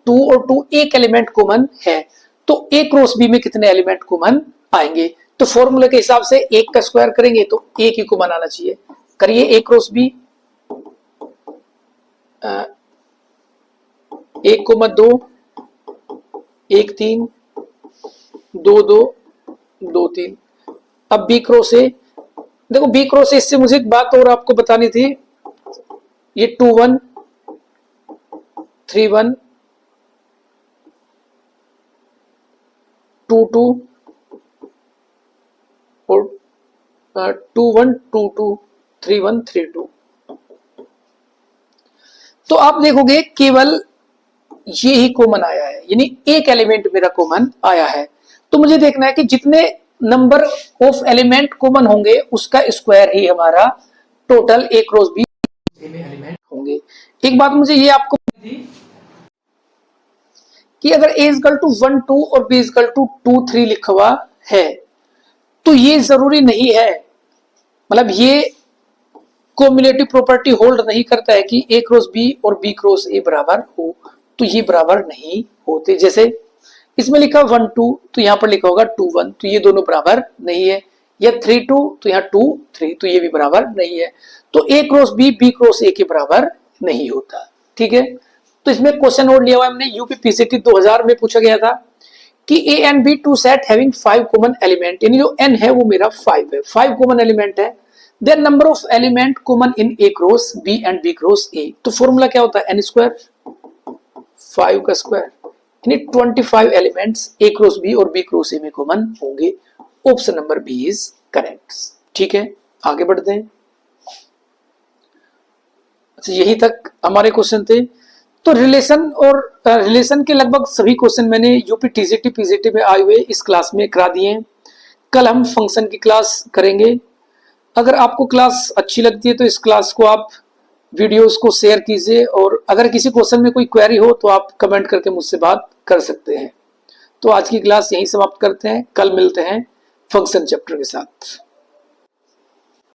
2 और 2 एक एलिमेंट कॉमन है, तो A क्रॉस B में कितने एलिमेंट कॉमन आएंगे, तो फॉर्मूले के हिसाब से 1 का स्क्वायर करेंगे तो 1 ही कॉमन आना चाहिए। करिए A क्रॉस B, 1 कोमा 2, 1 3, 2 2 2 3। अब B क्रॉस A, देखो B क्रॉस A से मुझे एक बात और आपको बतानी थी, ये 2 1 3 1 2 2 और 2 1 2 2 3 1 3 2। तो आप देखोगे केवल ये ही कॉमन आया है, यानी एक एलिमेंट मेरा कॉमन आया है। तो मुझे देखना है कि जितने नंबर ऑफ एलिमेंट कॉमन होंगे उसका स्क्वायर ही हमारा टोटल A क्रॉस B में एलिमेंट होंगे। एक बात मुझे ये आपको कि अगर A इक्वल टू 1 2 और B इक्वल टू 2 3 लिखा हुआ है, तो ये जरूरी नहीं है, मतलब ये कॉम्बिनेटिव प्रॉपर्टी होल्ड नहीं करता है कि A क्रॉस B और B क्रॉस A बराबर हो, तो ये बराबर नहीं होते। जैसे इसमें लिखा 1 2, तो यहाँ पर लिखा होगा 2 1, तो ये दोनों बराबर नहीं है, या 3 2, तो यहाँ 2 3, तो ये भी बराबर नहीं है। तो A cross B B cross A के बराबर नहीं होता। ठीक है, तो इसमें क्वेश्चन और लिया हुआ हमने, यूपीपीसीटी 2000 में पूछा गया था कि A and B two set having 5 common element, यानी जो n है वो मेरा 5 है, 5 कॉमन एलिमेंट है, then number of element common in A cross B and B cross A, तो फॉर्मूला क्या होता है एन स्क्वायर 5 का स्क्वायर, यानी 25 एलिमेंट्स ए क्रॉस बी और बी क्रॉस ए में कॉमन होंगे। Option number B is correct. ठीक है, आगे बढ़ते हैं। अच्छा, यही तक हमारे क्वेश्चन थे। तो रिलेशन और रिलेशन के लगभग सभी क्वेश्चन मैंने यूपी टीजीटी पीजीटी में आए हुए इस क्लास में करा दिए हैं। कल हम फंक्शन की क्लास करेंगे। अगर आपको क्लास अच्छी लगती है तो इस क्लास को आप वीडियोस को शेयर कीजिए, और अगर किसी क्वेश्चन में कोई क्वेरी हो तो आप कमेंट करके मुझसे बात कर सकते हैं। तो आज की क्लास यहीं समाप्त करते हैं, कल मिलते हैं फंक्शन चैप्टर के साथ।